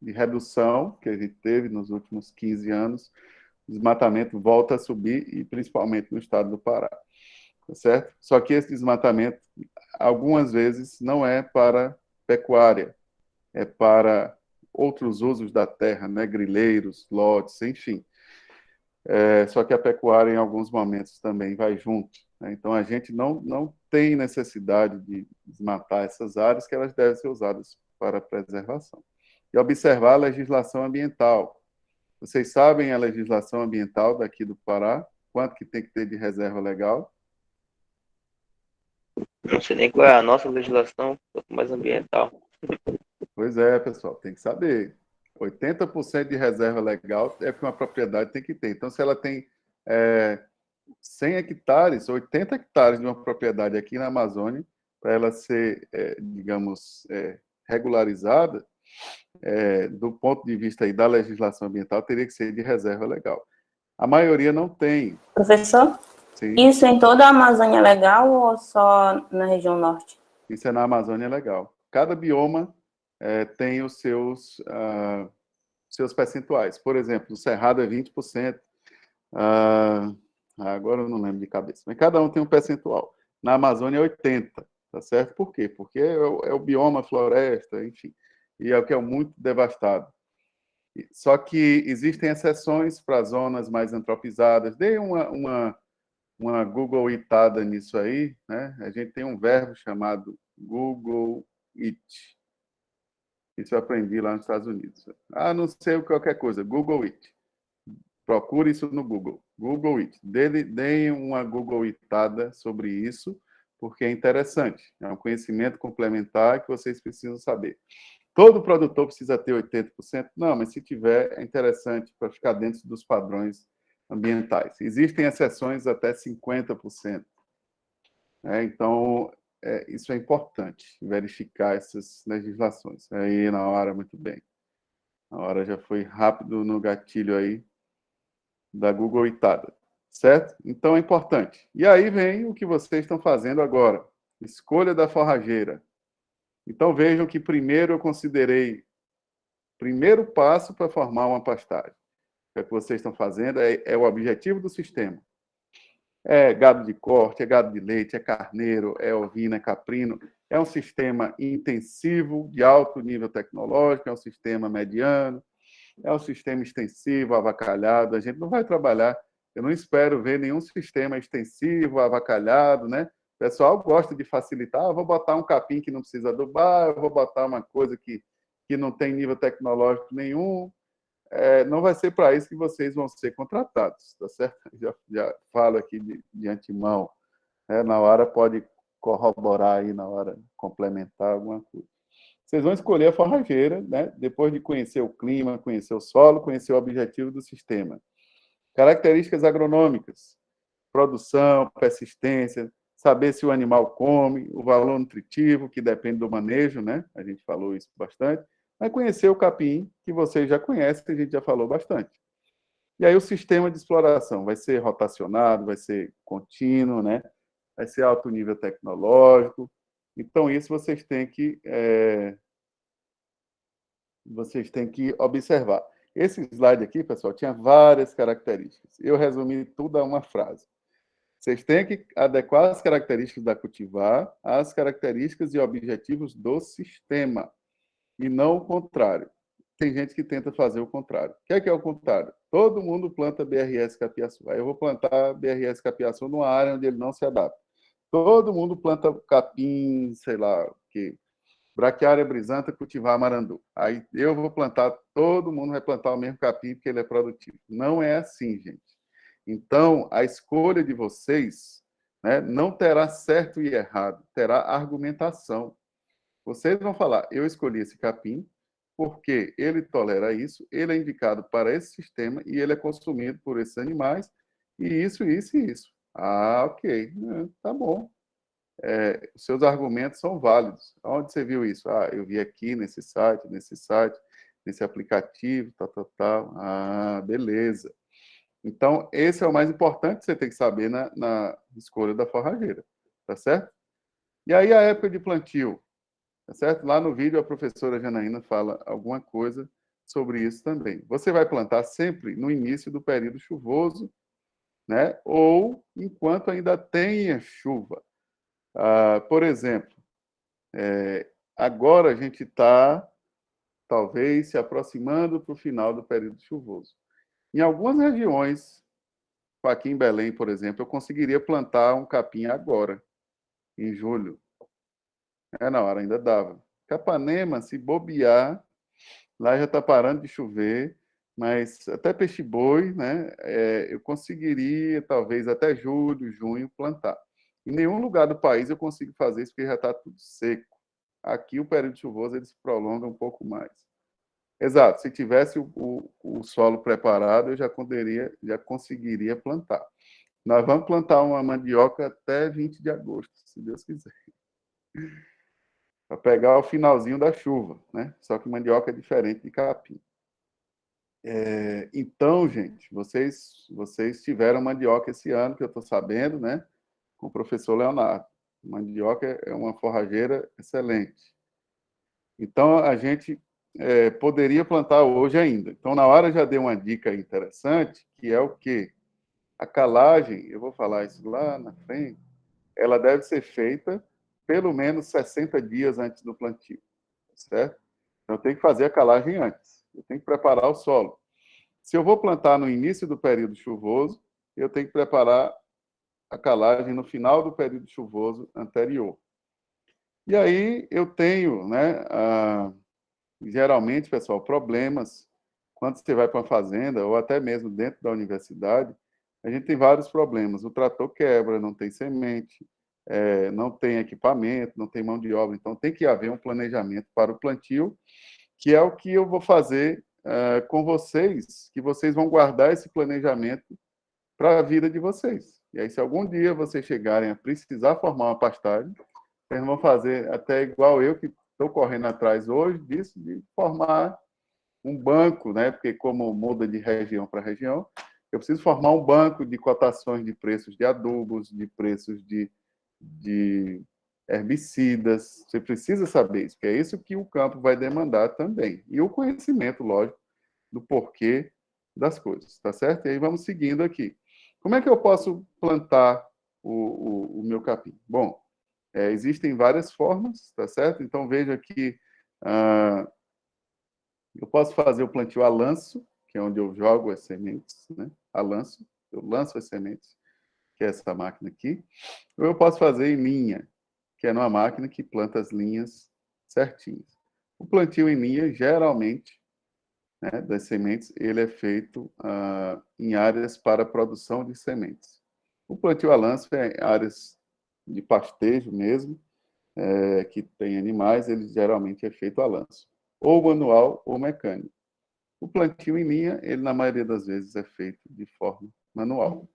redução que a gente teve nos últimos 15 anos, o desmatamento volta a subir, e principalmente no estado do Pará, tá certo? Só que esse desmatamento, algumas vezes, não é para pecuária, é para outros usos da terra, né? Grileiros, lotes, enfim. Só que a pecuária, em alguns momentos, também vai junto, né? Então, a gente não tem necessidade de desmatar essas áreas, que elas devem ser usadas para preservação. E observar a legislação ambiental. Vocês sabem a legislação ambiental daqui do Pará? Quanto que tem que ter de reserva legal? Não sei nem qual é a nossa legislação, quanto mais ambiental. Pois é, pessoal, tem que saber. 80% de reserva legal é que uma propriedade tem que ter. Então, se ela tem 100 hectares, 80 hectares de uma propriedade aqui na Amazônia, para ela ser, digamos, regularizada, do ponto de vista aí da legislação ambiental, teria que ser de reserva legal. A maioria não tem. Professor, Sim, isso em toda a Amazônia é legal ou só na região norte? isso é na Amazônia legal. Cada bioma tem os seus percentuais. Por exemplo, o Cerrado é 20%. Agora eu não lembro de cabeça, mas cada um tem um percentual. Na Amazônia é 80%, tá certo? Por quê? Porque é o bioma floresta, enfim, e é o que é muito devastado. Só que existem exceções para zonas mais antropizadas. Dei uma Google-itada nisso aí, né? A gente tem um verbo chamado Google It. Isso eu aprendi lá nos Estados Unidos. Não sei qualquer coisa, Google It. Procure isso no Google. Google It. Deem uma Google-itada sobre isso, porque é interessante. É um conhecimento complementar que vocês precisam saber. Todo produtor precisa ter 80%? Não, mas se tiver, é interessante para ficar dentro dos padrões ambientais. Existem exceções até 50%. Então, isso é importante, verificar essas legislações. Aí, na hora, muito bem. Na hora já foi rápido no gatilho aí da Google Itada, certo? Então, é importante. E aí vem o que vocês estão fazendo agora. Escolha da forrageira. Então, vejam que primeiro eu considerei primeiro passo para formar uma pastagem. O que vocês estão fazendo é o objetivo do sistema. É gado de corte, é gado de leite, é carneiro, é ovino, é caprino. É um sistema intensivo, de alto nível tecnológico, é um sistema mediano, é um sistema extensivo, avacalhado. A gente não vai trabalhar, eu não espero ver nenhum sistema extensivo, avacalhado, né? O pessoal gosta de facilitar, eu vou botar um capim que não precisa adubar, eu vou botar uma coisa que não tem nível tecnológico nenhum. Não vai ser para isso que vocês vão ser contratados, tá certo? Já falo aqui de antemão. Na hora pode corroborar aí, na hora complementar alguma coisa. Vocês vão escolher a forrageira, né? Depois de conhecer o clima, conhecer o solo, conhecer o objetivo do sistema. Características agronômicas, produção, persistência, saber se o animal come, o valor nutritivo, que depende do manejo, né? A gente falou isso bastante. Mas conhecer o capim, que vocês já conhecem, que a gente já falou bastante. E aí o sistema de exploração vai ser rotacionado, vai ser contínuo, né? Vai ser alto nível tecnológico. Então, isso vocês têm que observar. Esse slide aqui, pessoal, tinha várias características. Eu resumi tudo a uma frase. Vocês têm que adequar as características da cultivar às características e objetivos do sistema, e não o contrário. Tem gente que tenta fazer o contrário. O que é o contrário? Todo mundo planta BRS capiaçu. Aí eu vou plantar BRS capiaçu numa área onde ele não se adapta. Todo mundo planta capim, sei lá, que braquiária brisanta, cultivar marandu. Aí eu vou plantar, todo mundo vai plantar o mesmo capim porque ele é produtivo. Não é assim, gente. Então, a escolha de vocês né? Não terá certo e errado, terá argumentação. Vocês vão falar, eu escolhi esse capim porque ele tolera isso, ele é indicado para esse sistema e ele é consumido por esses animais, e isso, isso e isso. Ah, ok, tá bom. Os seus argumentos são válidos. Onde você viu isso? Ah, eu vi aqui nesse site, nesse aplicativo, tal, tal, tal. Ah, beleza. Então, esse é o mais importante que você tem que saber na escolha da forrageira, tá certo? E aí, a época de plantio, tá certo? Lá no vídeo, a professora Janaína fala alguma coisa sobre isso também. Você vai plantar sempre no início do período chuvoso, né? Ou enquanto ainda tenha chuva. Por exemplo, agora a gente está, talvez, se aproximando para o final do período chuvoso. Em algumas regiões, aqui em Belém, por exemplo, eu conseguiria plantar um capim agora, em julho. Na hora ainda dava. Capanema, se bobear, lá já está parando de chover, mas até peixe-boi, né, eu conseguiria, talvez até julho, junho, plantar. Em nenhum lugar do país eu consigo fazer isso, porque já está tudo seco. Aqui, o período chuvoso, ele se prolonga um pouco mais. Exato, se tivesse o solo preparado, eu já conseguiria plantar. Nós vamos plantar uma mandioca até 20 de agosto, se Deus quiser. Para pegar o finalzinho da chuva, né? Só que mandioca é diferente de capim. Então, gente, vocês tiveram mandioca esse ano, que eu estou sabendo, né? Com o professor Leonardo. Mandioca é uma forrageira excelente. Então, a gente poderia plantar hoje ainda. Então, na hora, eu já dei uma dica interessante, que é o quê? A calagem, eu vou falar isso lá na frente, ela deve ser feita pelo menos 60 dias antes do plantio, certo? Então, eu tenho que fazer a calagem antes. Eu tenho que preparar o solo. Se eu vou plantar no início do período chuvoso, eu tenho que preparar a calagem no final do período chuvoso anterior. E aí eu tenho, né, geralmente, pessoal, problemas quando você vai para uma fazenda ou até mesmo dentro da universidade, a gente tem vários problemas. O trator quebra, não tem semente, não tem equipamento, não tem mão de obra. Então, tem que haver um planejamento para o plantio, que é o que eu vou fazer com vocês, que vocês vão guardar esse planejamento para a vida de vocês. E aí, se algum dia vocês chegarem a precisar formar uma pastagem, vocês vão fazer até igual eu, que estou correndo atrás hoje disso, de formar um banco, né? Porque como muda de região para região, eu preciso formar um banco de cotações de preços de adubos, de preços de herbicidas. Você precisa saber isso, porque é isso que o campo vai demandar também. E o conhecimento, lógico, do porquê das coisas, tá certo? E aí vamos seguindo aqui. Como é que eu posso plantar o meu capim? Bom, existem várias formas, tá certo? Então, veja aqui, eu posso fazer o plantio a lanço, que é onde eu jogo as sementes, né? A lanço, eu lanço as sementes, que é essa máquina aqui. Ou eu posso fazer em linha, que é numa máquina que planta as linhas certinhas. O plantio em linha, geralmente, né, das sementes, ele é feito em áreas para produção de sementes. O plantio a lanço é áreas de pastejo mesmo, que tem animais, ele geralmente é feito a lanço, ou manual ou mecânico. O plantio em linha, ele na maioria das vezes é feito de forma manual.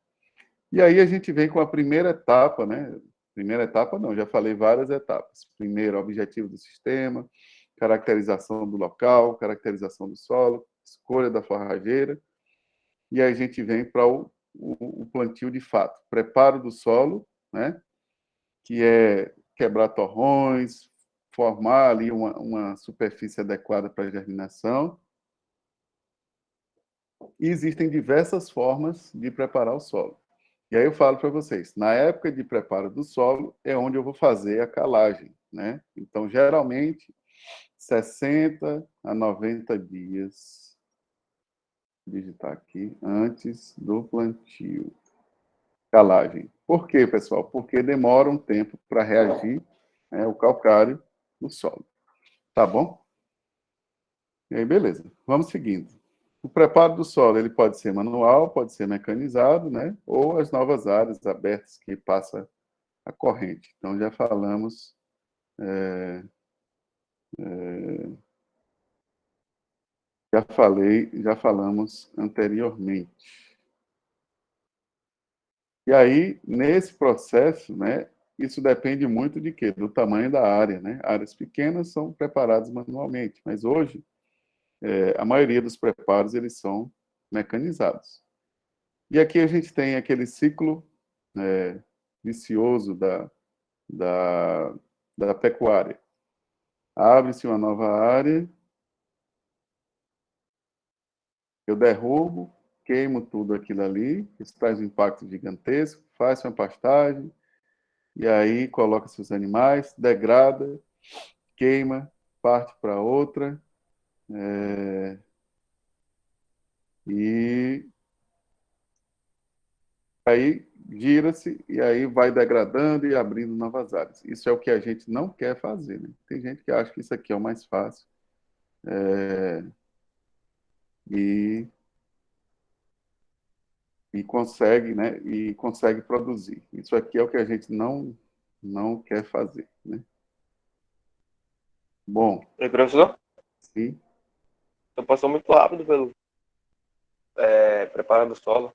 E aí a gente vem com a primeira etapa, né? Primeira etapa não, já falei várias etapas. Primeiro, objetivo do sistema, caracterização do local, caracterização do solo, escolha da forrageira, e aí a gente vem para o plantio de fato. Preparo do solo, né? Que é quebrar torrões, formar ali uma superfície adequada para a germinação. E existem diversas formas de preparar o solo. E aí eu falo para vocês, na época de preparo do solo é onde eu vou fazer a calagem, né? Então, geralmente, 60 a 90 dias, vou digitar aqui, antes do plantio. Calagem. Por quê, pessoal? Porque demora um tempo para reagir, né, o calcário no solo. Tá bom? E aí, beleza. Vamos seguindo. O preparo do solo, ele pode ser manual, pode ser mecanizado, né? Ou as novas áreas abertas que passa a corrente. Então, já falamos, já falamos anteriormente. E aí, nesse processo, né, isso depende muito de quê? Do tamanho da área, né? Áreas pequenas são preparadas manualmente, mas hoje a maioria dos preparos eles são mecanizados. E aqui a gente tem aquele ciclo vicioso da, da pecuária. Abre-se uma nova área, eu derrubo, queimo tudo aquilo ali, isso traz um impacto gigantesco, faz uma pastagem, e aí coloca seus animais, degrada, queima, parte para outra, e aí gira-se e aí vai degradando e abrindo novas áreas. Isso é o que a gente não quer fazer, né? Tem gente que acha que isso aqui é o mais fácil e, e consegue, né? E consegue produzir. Isso aqui é o que a gente não quer fazer, né? Bom, E, professor, sim. eu passou muito rápido pelo preparo do solo.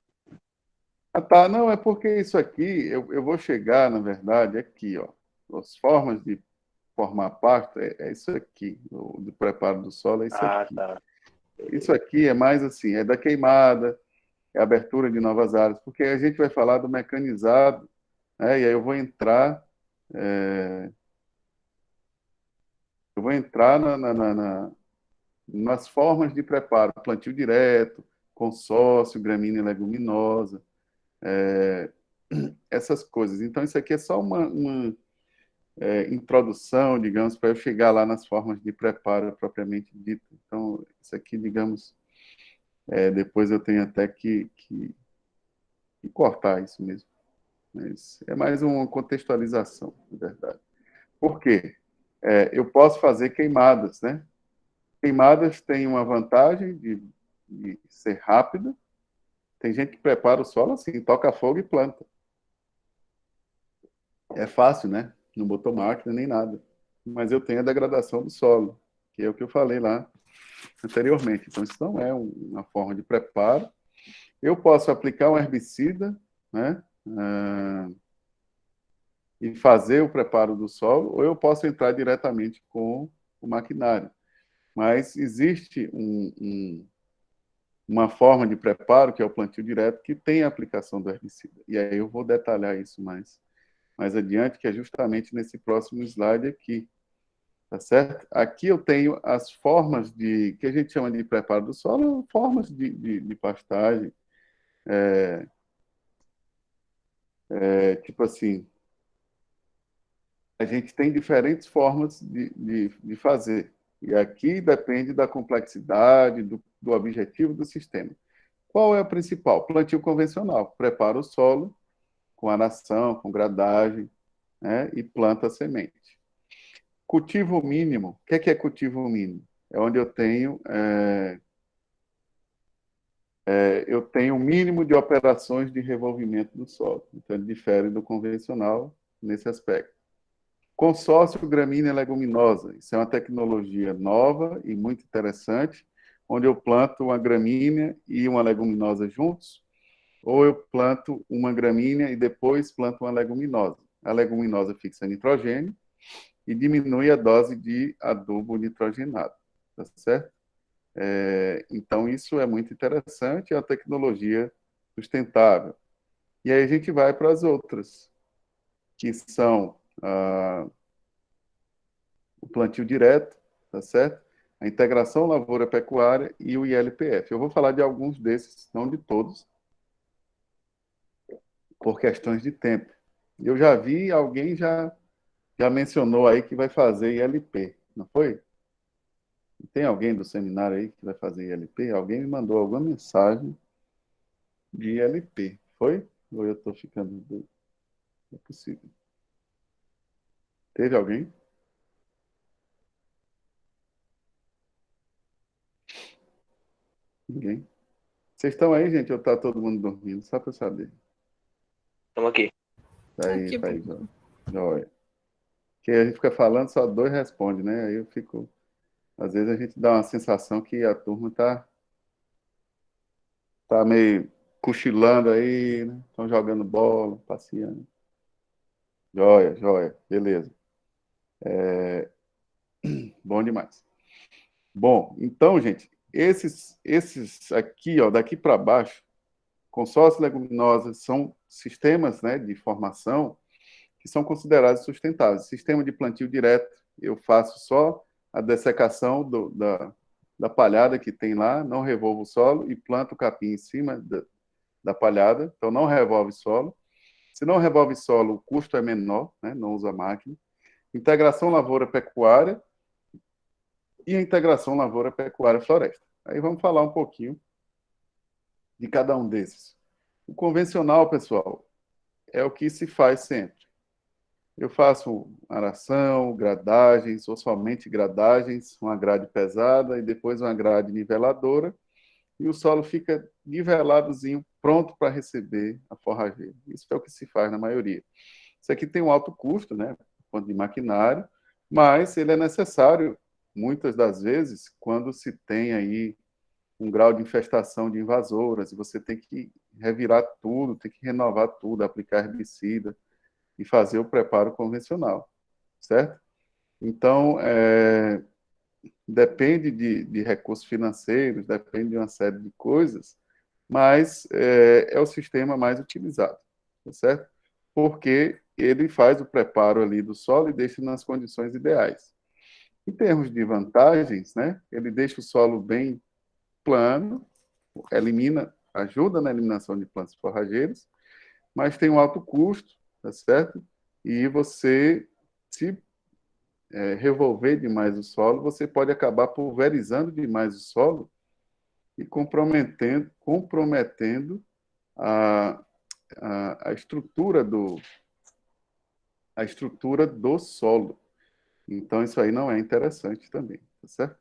Ah, tá. Não, é porque isso aqui, eu vou chegar, na verdade, aqui, ó. As formas de formar pasto é isso aqui. O do preparo do solo é isso Ah, aqui. tá. Isso aqui é mais assim, é da queimada, é a abertura de novas áreas, porque a gente vai falar do mecanizado, né? E aí é, eu vou entrar nas formas de preparo, plantio direto, consórcio, gramínea e leguminosa, essas coisas. Então, isso aqui é só uma introdução, digamos, para eu chegar lá nas formas de preparo propriamente dito. Então, isso aqui, digamos, depois eu tenho até que cortar isso mesmo. Mas é mais uma contextualização, na verdade. Por quê? Eu posso fazer queimadas, né? Queimadas têm uma vantagem de ser rápida. Tem gente que prepara o solo assim, toca fogo e planta. É fácil, né? Não botou máquina nem nada. Mas eu tenho a degradação do solo, que é o que eu falei lá anteriormente. Então, isso não é uma forma de preparo. Eu posso aplicar um herbicida, né? E fazer o preparo do solo, ou eu posso entrar diretamente com o maquinário. Mas existe uma forma de preparo, que é o plantio direto, que tem a aplicação do herbicida. E aí eu vou detalhar isso mais adiante, que é justamente nesse próximo slide aqui. Tá certo? Aqui eu tenho as formas que a gente chama de preparo do solo, formas de pastagem, tipo assim, a gente tem diferentes formas de fazer. E aqui depende da complexidade, do objetivo do sistema. Qual é a principal? Plantio convencional. Prepara o solo com aração, com gradagem, né, e planta a semente. Cultivo mínimo. O que é cultivo mínimo? É onde eu tenho o mínimo de operações de revolvimento do solo. Então, ele difere do convencional nesse aspecto. Consórcio gramínea leguminosa. Isso é uma tecnologia nova e muito interessante, onde eu planto uma gramínea e uma leguminosa juntos, ou eu planto uma gramínea e depois planto uma leguminosa. A leguminosa fixa nitrogênio e diminui a dose de adubo nitrogenado. Tá certo? Então, isso é muito interessante, é uma tecnologia sustentável. E aí a gente vai para as outras, que são o plantio direto, tá certo? A integração lavoura-pecuária e o ILPF. Eu vou falar de alguns desses, não de todos, por questões de tempo. Eu já vi, alguém já mencionou aí que vai fazer ILP, não foi? Tem alguém do seminário aí que vai fazer ILP? Alguém me mandou alguma mensagem de ILP, foi? Ou eu estou ficando doido? Não é possível. Teve alguém? Ninguém? Vocês estão aí, gente, ou está todo mundo dormindo? Só para saber. Estamos aqui. Tá aí, Aqui, tá aí, João. Joia. Que a gente fica falando, só dois respondem, né? Aí eu fico. Às vezes a gente dá uma sensação que a turma tá meio cochilando aí, né? Estão jogando bola, passeando. Joia, joia. Beleza. Bom demais. Bom, então, gente, esses aqui, ó, daqui para baixo, consórcios leguminosas são sistemas, né, de formação que são considerados sustentáveis. Sistema de plantio direto, eu faço só a dessecação da palhada que tem lá, não revolvo o solo e planto o capim em cima da palhada, então não revolve solo. Se não revolve solo, o custo é menor, né, não usa máquina. Integração lavoura-pecuária e a integração lavoura-pecuária-floresta. Aí vamos falar um pouquinho de cada um desses. O convencional, pessoal, é o que se faz sempre. Eu faço aração, gradagens, ou somente gradagens, uma grade pesada e depois uma grade niveladora, e o solo fica niveladozinho, pronto para receber a forrageira. Isso é o que se faz na maioria. Isso aqui tem um alto custo, né, quanto de maquinário, mas ele é necessário, muitas das vezes, quando se tem aí um grau de infestação de invasoras, e você tem que revirar tudo, tem que renovar tudo, aplicar herbicida, e fazer o preparo convencional, certo? Então, depende de recursos financeiros, depende de uma série de coisas, mas é o sistema mais utilizado, tá certo? Porque ele faz o preparo ali do solo e deixa nas condições ideais. Em termos de vantagens, né, ele deixa o solo bem plano, ajuda na eliminação de plantas forrageiras, mas tem um alto custo, tá certo? E você, se revolver demais o solo, você pode acabar pulverizando demais o solo e comprometendo a, a a estrutura do solo. Então, isso aí não é interessante também, tá certo?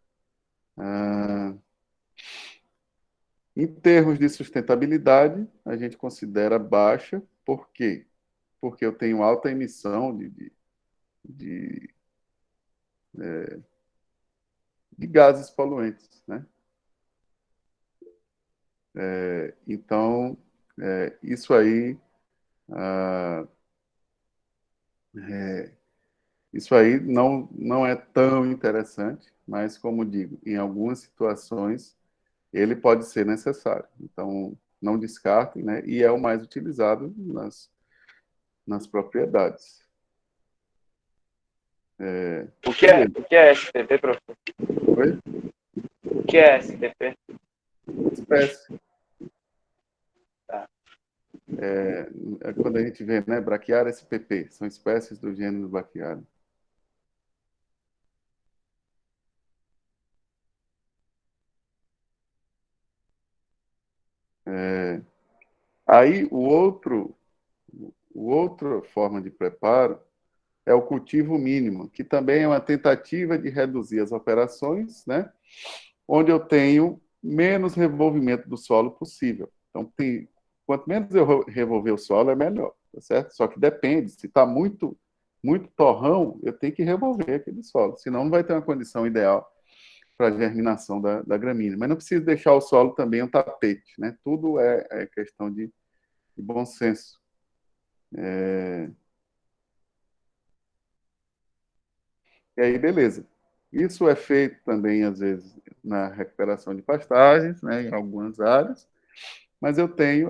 Em termos de sustentabilidade, a gente considera baixa, por quê? Porque eu tenho alta emissão de, de gases poluentes, né? Então, isso aí, ah, isso aí não é tão interessante, mas, como digo, em algumas situações ele pode ser necessário. Então, não descartem, né? E é o mais utilizado nas propriedades. Beleza. O que é STP, professor? Oi? O que é STP? Espécie. Tá. Quando a gente vê, né, Braquiária SPP, são espécies do gênero Braquiária. Aí, outra forma de preparo é o cultivo mínimo, que também é uma tentativa de reduzir as operações, né, onde eu tenho menos revolvimento do solo possível. Então, quanto menos eu revolver o solo, é melhor, tá certo? Só que depende, se está muito torrão, eu tenho que revolver aquele solo, senão não vai ter uma condição ideal para a germinação da gramínea. Mas não precisa deixar o solo também um tapete, né? Tudo é questão de bom senso. E aí, beleza. Isso é feito também, às vezes, na recuperação de pastagens, né, em algumas áreas, mas eu tenho,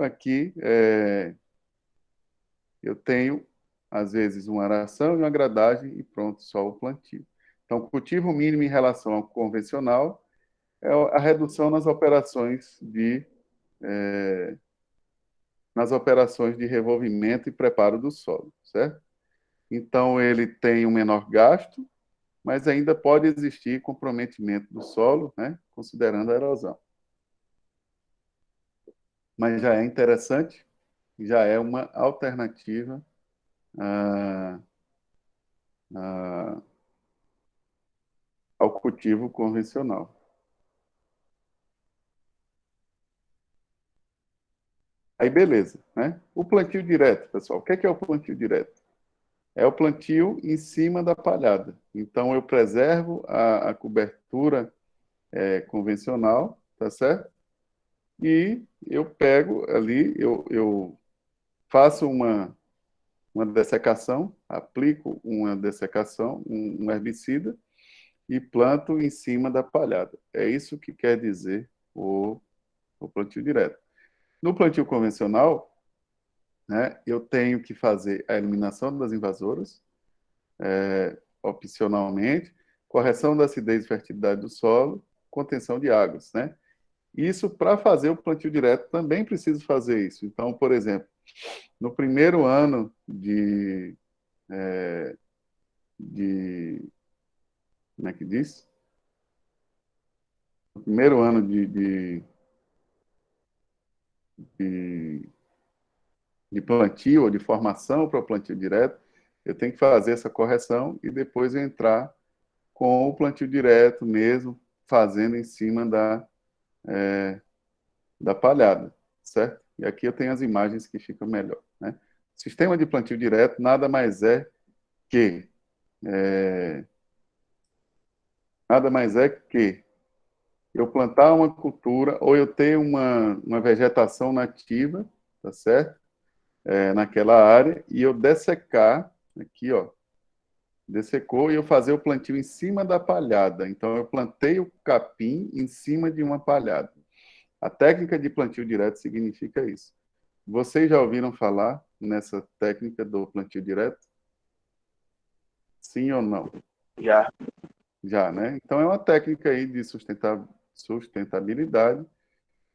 às vezes, uma aração e uma gradagem e pronto, só o plantio. Então, o cultivo mínimo em relação ao convencional é a redução nas operações de revolvimento e preparo do solo, certo? Então, ele tem um menor gasto, mas ainda pode existir comprometimento do solo, né, considerando a erosão. Mas já é interessante, já é uma alternativa a, a, ao cultivo convencional. Aí, beleza, né? O plantio direto, pessoal. O que é o plantio direto? é o plantio em cima da palhada. Então, eu preservo a cobertura convencional, tá certo? E eu pego ali, eu faço uma dessecação, aplico uma dessecação, um herbicida, e planto em cima da palhada. É isso que quer dizer o plantio direto. No plantio convencional, né, eu tenho que fazer a eliminação das invasoras, opcionalmente, correção da acidez e fertilidade do solo, contenção de águas, né? Isso, para fazer o plantio direto, também preciso fazer isso. Então, por exemplo, no primeiro ano de como é que diz? No primeiro ano de plantio ou de formação para o plantio direto, eu tenho que fazer essa correção e depois eu entrar com o plantio direto mesmo, fazendo em cima da palhada, certo? E aqui eu tenho as imagens que ficam melhor, né? Sistema de plantio direto nada mais é que eu plantar uma cultura ou eu ter uma vegetação nativa, tá certo? Naquela área, e eu dessecar, aqui, ó, dessecou, e eu fazer o plantio em cima da palhada. Então, eu plantei o capim em cima de uma palhada. A técnica de plantio direto significa isso. Vocês já ouviram falar nessa técnica do plantio direto? Sim ou não? Já. Já, né? Então, é uma técnica aí de sustentabilidade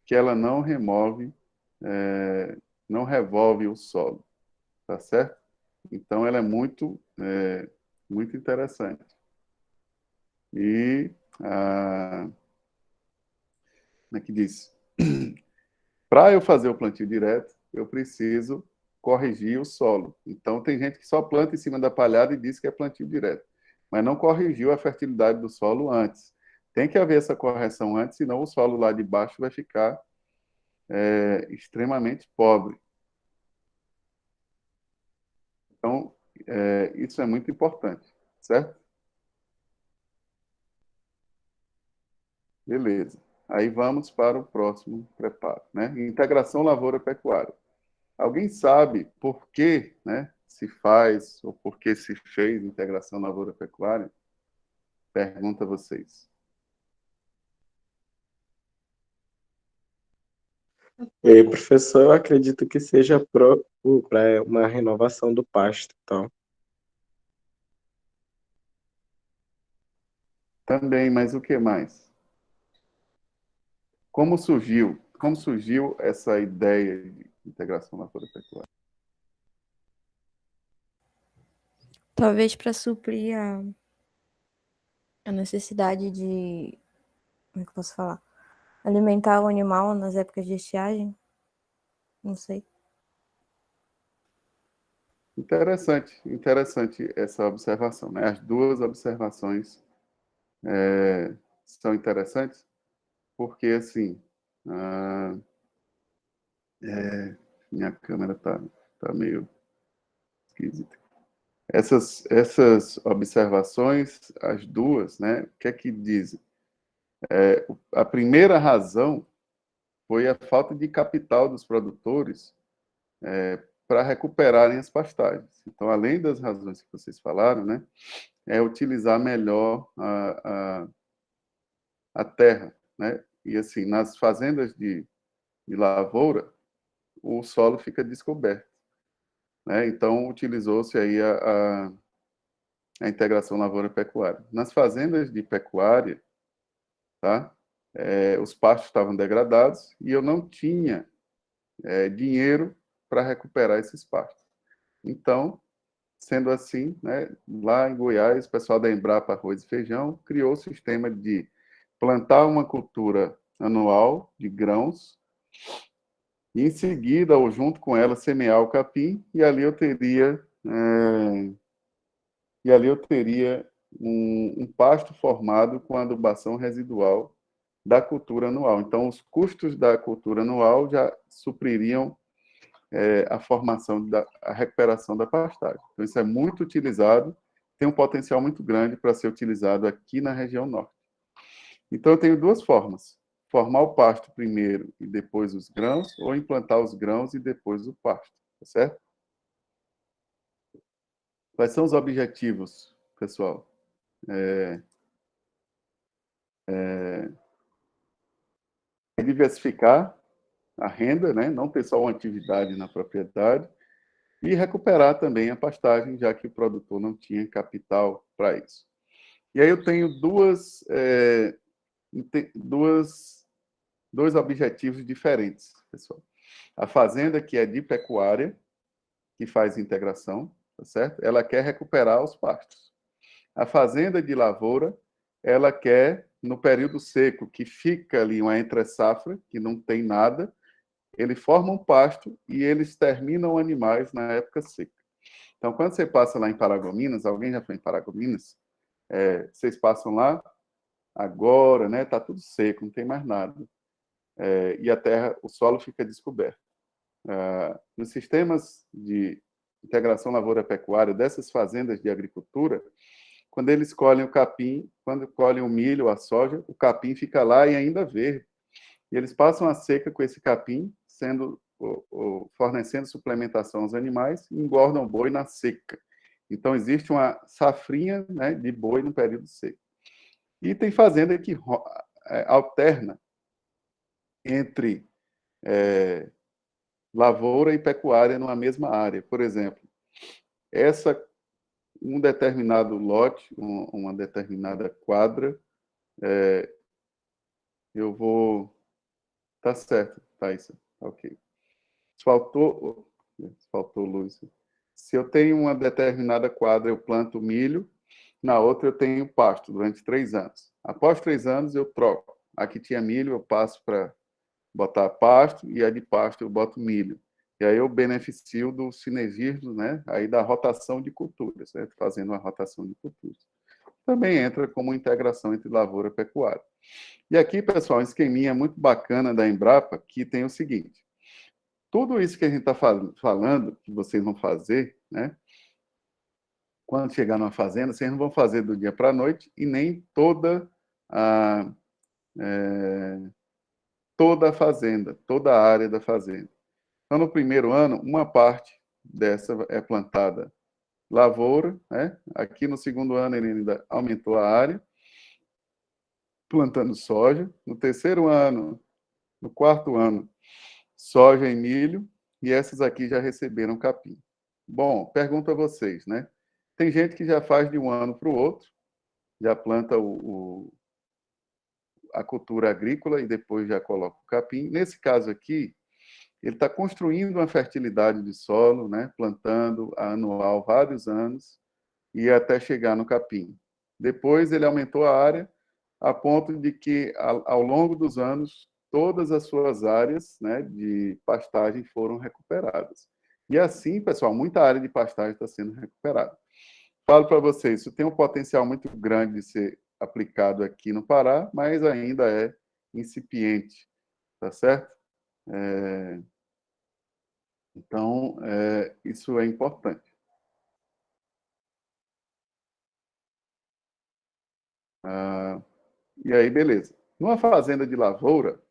que ela não remove, não revolve o solo, tá certo? Então, ela é muito interessante. E, como é que diz? Para eu fazer o plantio direto, eu preciso corrigir o solo. Então, tem gente que só planta em cima da palhada e diz que é plantio direto, mas não corrigiu a fertilidade do solo antes. Tem que haver essa correção antes, senão o solo lá de baixo vai ficar extremamente pobre. Então, isso é muito importante, certo? Beleza. Aí vamos para o próximo preparo, né? Integração lavoura-pecuária. Alguém sabe por que, né, se faz ou por que se fez integração lavoura-pecuária? Pergunto a vocês. E, professor, eu acredito que seja para uma renovação do pasto e tal. Também, mas o que mais? Como surgiu essa ideia de integração lavoura-pecuária? Talvez para suprir a necessidade de, como é que eu posso falar? Alimentar o animal nas épocas de estiagem. Não sei. Interessante essa observação, né? As duas observações são interessantes, porque, assim, minha câmera tá meio esquisita. Essas observações, as duas, né? O que é que dizem? A primeira razão foi a falta de capital dos produtores para recuperarem as pastagens. Então, além das razões que vocês falaram, né, é utilizar melhor a terra, né? E assim, nas fazendas de lavoura, o solo fica descoberto, né? Então, utilizou-se aí a integração lavoura-pecuária. Nas fazendas de pecuária, tá? Os pastos estavam degradados e eu não tinha dinheiro para recuperar esses pastos. Então, sendo assim, né, lá em Goiás, o pessoal da Embrapa Arroz e Feijão criou o sistema de plantar uma cultura anual de grãos e, em seguida, ou junto com ela, semear o capim, e ali eu teria um pasto formado com adubação residual da cultura anual. Então, os custos da cultura anual já supririam a formação, a recuperação da pastagem. Então, isso é muito utilizado, tem um potencial muito grande para ser utilizado aqui na região norte. Então, eu tenho duas formas: formar o pasto primeiro e depois os grãos, ou implantar os grãos e depois o pasto, tá certo? Quais são os objetivos, pessoal? Diversificar a renda, né? Não ter só uma atividade na propriedade, e recuperar também a pastagem, já que o produtor não tinha capital para isso. E aí eu tenho dois objetivos diferentes, pessoal. A fazenda, que é de pecuária, que faz integração, tá certo? Ela quer recuperar os pastos. A fazenda de lavoura, ela quer, no período seco, que fica ali uma entre-safra, que não tem nada, ele forma um pasto e eles terminam animais na época seca. Então, quando você passa lá em Paragominas, alguém já foi em Paragominas? Vocês passam lá agora, né? Tá tudo seco, não tem mais nada. E a terra, o solo fica descoberto. Nos sistemas de integração lavoura-pecuária dessas fazendas de agricultura, quando eles colhem o capim, quando colhem o milho, a soja, o capim fica lá e ainda verde. E eles passam a seca com esse capim, fornecendo suplementação aos animais, e engordam o boi na seca. Então, existe uma safrinha, né, de boi no período seco. E tem fazenda que alterna entre lavoura e pecuária numa mesma área. Por exemplo, um determinado lote, uma determinada quadra, eu vou... Tá certo, Thaisa. Ok. Faltou luz. Se eu tenho uma determinada quadra, eu planto milho, na outra eu tenho pasto durante 3 anos. Após 3 anos, eu troco. A que tinha milho, eu passo para botar pasto, e a de pasto eu boto milho. E aí eu beneficio do sinergismo, né? Aí da rotação de culturas, certo? Fazendo uma rotação de culturas. Também entra como integração entre lavoura e pecuária. E aqui, pessoal, um esqueminha muito bacana da Embrapa, que tem o seguinte: tudo isso que a gente está falando, que vocês vão fazer, né? Quando chegar numa fazenda, vocês não vão fazer do dia para a noite, e nem toda a fazenda, toda a área da fazenda. Então, no primeiro ano, uma parte dessa é plantada lavoura, né? Aqui no segundo ano ele ainda aumentou a área, plantando soja. No terceiro ano, no quarto ano, soja e milho, e essas aqui já receberam capim. Bom, pergunto a vocês, né? Tem gente que já faz de um ano para o outro, já planta a cultura agrícola e depois já coloca o capim. Nesse caso aqui, ele está construindo uma fertilidade de solo, né? Plantando anual vários anos e até chegar no capim. Depois ele aumentou a área a ponto de que, ao longo dos anos, todas as suas áreas, né, de pastagem foram recuperadas. E assim, pessoal, muita área de pastagem está sendo recuperada. Falo para vocês, isso tem um potencial muito grande de ser aplicado aqui no Pará, mas ainda é incipiente, tá certo? Então, isso é importante. E aí, beleza. Numa fazenda de lavoura,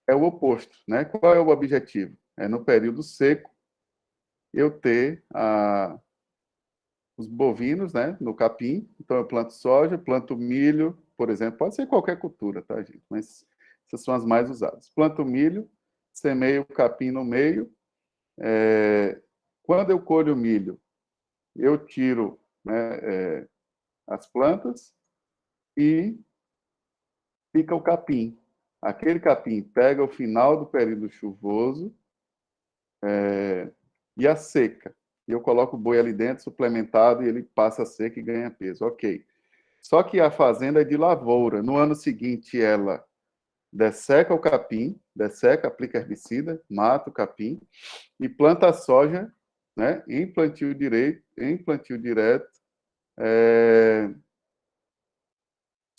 é o oposto, né? Qual é o objetivo? É, no período seco, eu ter os bovinos, né, no capim. Então, eu planto soja, planto milho, por exemplo. Pode ser qualquer cultura, tá, gente? Mas essas são as mais usadas. Planto milho, semeio o capim no meio. Quando eu colho o milho, eu tiro, né, as plantas e fica o capim. Aquele capim pega o final do período chuvoso e a seca. E eu coloco o boi ali dentro, suplementado, e ele passa a seca e ganha peso. Ok. Só que a fazenda é de lavoura. No ano seguinte, ela desseca o capim, aplica herbicida, mata o capim e planta a soja, né, em plantio direto,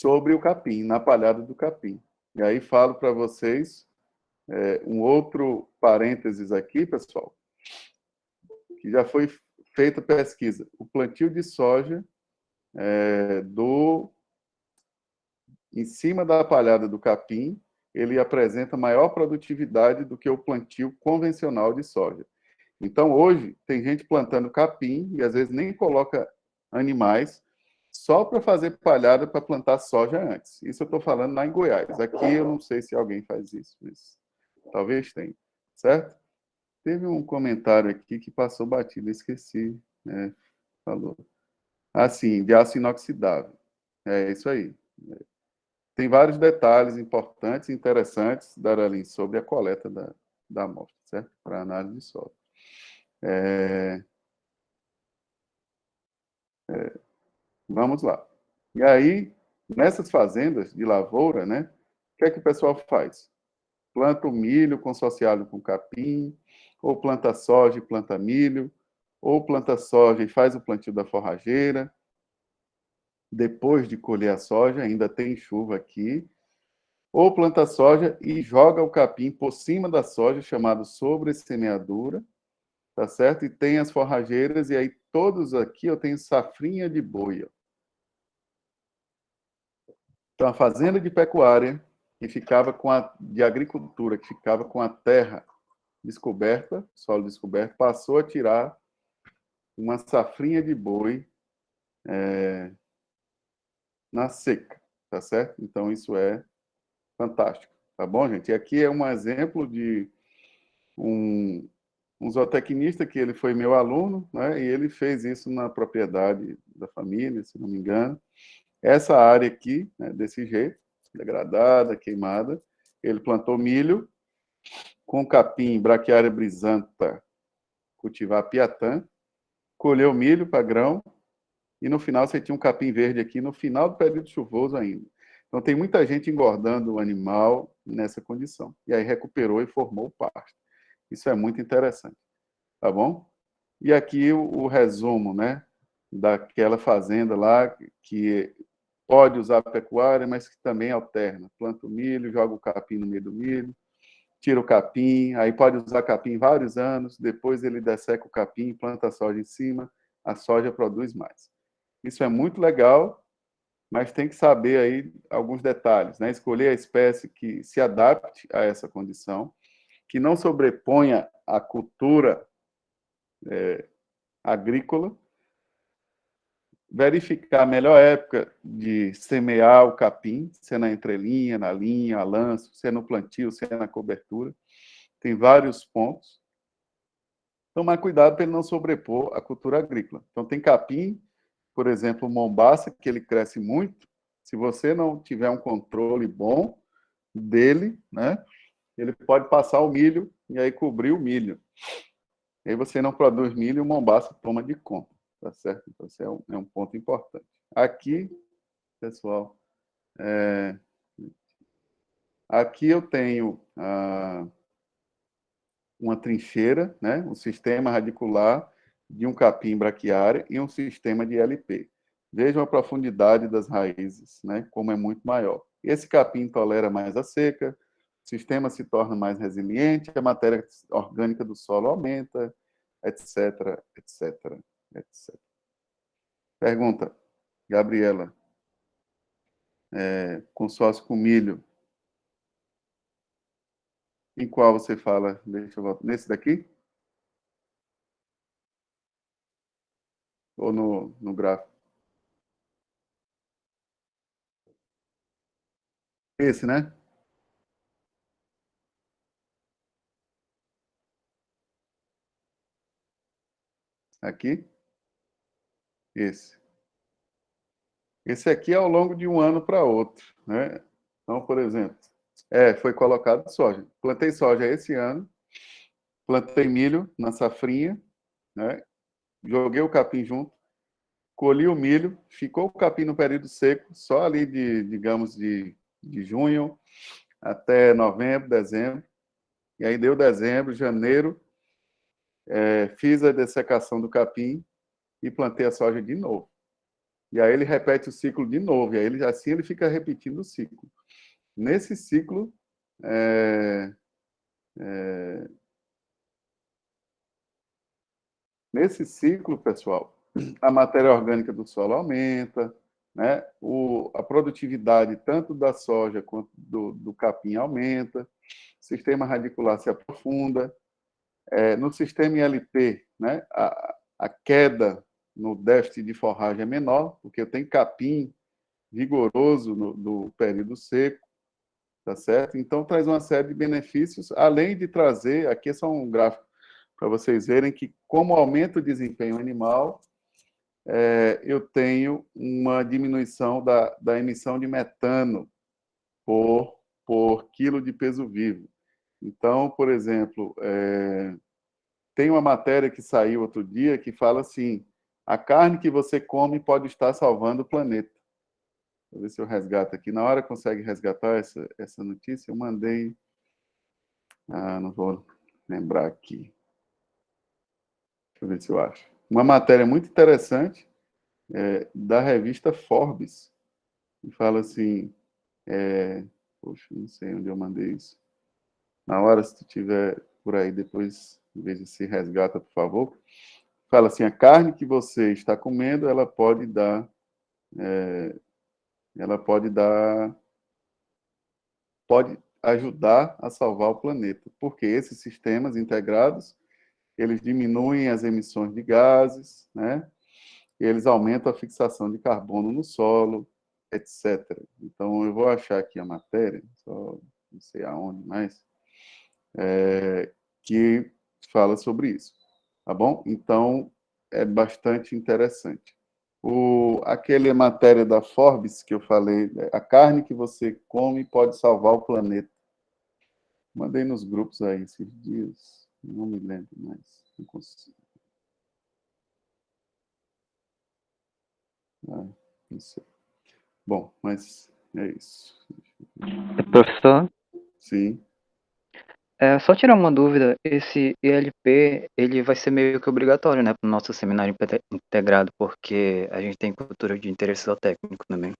sobre o capim, na palhada do capim. E aí falo para vocês um outro parênteses aqui, pessoal, que já foi feita pesquisa. O plantio de soja em cima da palhada do capim, ele apresenta maior produtividade do que o plantio convencional de soja. Então, hoje, tem gente plantando capim e às vezes nem coloca animais só para fazer palhada para plantar soja antes. Isso eu estou falando lá em Goiás. Aqui eu não sei se alguém faz isso, mas talvez tenha, certo? Teve um comentário aqui que passou batido, esqueci, né? Falou. Assim, de aço inoxidável. É isso aí. Tem vários detalhes importantes e interessantes, Daralin, sobre a coleta da amostra, certo? Para análise de solo. Vamos lá. E aí, nessas fazendas de lavoura, né? O que é que o pessoal faz? Planta o milho consorciado com capim, ou planta soja e planta milho, ou planta soja e faz o plantio da forrageira. Depois de colher a soja, ainda tem chuva aqui, ou planta soja e joga o capim por cima da soja, chamado sobressemeadura, tá certo? E tem as forrageiras, e aí todos aqui eu tenho safrinha de boi. Então, a fazenda de pecuária, que ficava de agricultura, que ficava com a terra descoberta, solo descoberto, passou a tirar uma safrinha de boi na seca, tá certo? Então, isso é fantástico, tá bom, gente? E aqui é um exemplo de um zootecnista que ele foi meu aluno, né? E ele fez isso na propriedade da família, se não me engano. Essa área aqui, né, desse jeito, degradada, queimada, ele plantou milho com capim, braquiária brisanta, cultivar piatã, colheu milho para grão, e no final você tinha um capim verde aqui, no final do período chuvoso ainda. Então, tem muita gente engordando o animal nessa condição. E aí recuperou e formou o pasto. Isso é muito interessante. Tá bom? E aqui o resumo, né? Daquela fazenda lá que pode usar pecuária, mas que também alterna. Planta o milho, joga o capim no meio do milho, tira o capim, aí pode usar capim vários anos, depois ele desseca o capim, planta a soja em cima, a soja produz mais. Isso é muito legal, mas tem que saber aí alguns detalhes, né? Escolher a espécie que se adapte a essa condição, que não sobreponha a cultura agrícola, verificar a melhor época de semear o capim, se é na entrelinha, na linha, a lanço, se é no plantio, se é na cobertura. Tem vários pontos. Tomar cuidado para ele não sobrepor a cultura agrícola. Então, tem capim, por exemplo, o mombaça, que ele cresce muito. Se você não tiver um controle bom dele, né, ele pode passar o milho e aí cobrir o milho. Aí você não produz milho e o mombaça toma de conta, tá certo? Então, esse é um ponto importante. Aqui, pessoal, aqui eu tenho uma trincheira, né, um sistema radicular de um capim braquiária e um sistema de LP. Vejam a profundidade das raízes, né, como é muito maior. Esse capim tolera mais a seca, o sistema se torna mais resiliente, a matéria orgânica do solo aumenta, etc, etc, etc. Pergunta, Gabriela. Consórcio com milho. Em qual você fala? Deixa eu voltar. Nesse daqui? Ou no gráfico? Esse, né? Aqui? Esse. Esse aqui é ao longo de um ano para outro, né? Então, por exemplo, foi colocado soja. Plantei soja esse ano, plantei milho na safrinha, né? Joguei o capim junto, colhi o milho, ficou o capim no período seco, só ali digamos, de junho até novembro, dezembro. E aí deu dezembro, janeiro, fiz a dessecação do capim e plantei a soja de novo. E aí ele repete o ciclo de novo, e aí assim ele fica repetindo o ciclo. Nesse ciclo, Nesse ciclo, pessoal, a matéria orgânica do solo aumenta, né? A produtividade tanto da soja quanto do capim aumenta, o sistema radicular se aprofunda. No sistema ILP, né, a queda no déficit de forragem é menor, porque eu tenho capim vigoroso no período seco, tá certo? Então, traz uma série de benefícios, além de trazer, aqui é só um gráfico para vocês verem que, como aumenta o desempenho animal, eu tenho uma diminuição da emissão de metano por quilo de peso vivo. Então, por exemplo, tem uma matéria que saiu outro dia que fala assim: a carne que você come pode estar salvando o planeta. Vou ver se eu resgato aqui. Na hora consegue resgatar essa notícia? Eu mandei. Não vou lembrar aqui. Deixa eu ver se eu acho. Uma matéria muito interessante da revista Forbes, que fala assim. Poxa, não sei onde eu mandei isso. Na hora, se tu tiver por aí, depois veja se resgata, por favor. Fala assim: a carne que você está comendo, ela pode ajudar a salvar o planeta, porque esses sistemas integrados, eles diminuem as emissões de gases, né? Eles aumentam a fixação de carbono no solo, etc. Então, eu vou achar aqui a matéria, só não sei aonde mais, que fala sobre isso, tá bom? Então, é bastante interessante. Aquela matéria da Forbes que eu falei, a carne que você come pode salvar o planeta. Mandei nos grupos aí esses dias, não me lembro mais, não consigo. Não sei. Bom, mas é isso. Professor, Sim. só tirar uma dúvida, esse ILP, ele vai ser meio que obrigatório, né, para o nosso seminário integrado, porque a gente tem cultura de interesse zootécnico também.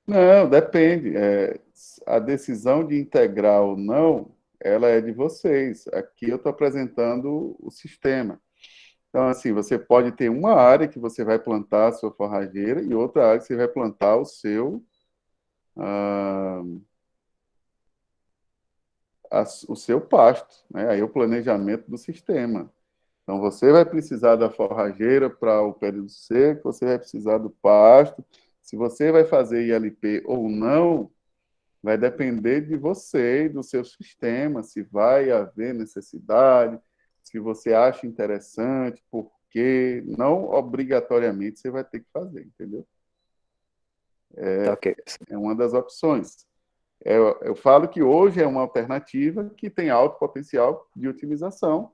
Não, depende. A decisão de integrar ou não, ela é de vocês. Aqui eu estou apresentando o sistema. Então, assim, você pode ter uma área que você vai plantar a sua forrageira e outra área que você vai plantar o seu pasto, né? Aí é o planejamento do sistema. Então, você vai precisar da forrageira para o período seco, você vai precisar do pasto. Se você vai fazer ILP ou não, vai depender de você e do seu sistema, se vai haver necessidade, se você acha interessante, porque não obrigatoriamente você vai ter que fazer, entendeu? Tá, ok. É uma das opções. Eu falo que hoje é uma alternativa que tem alto potencial de utilização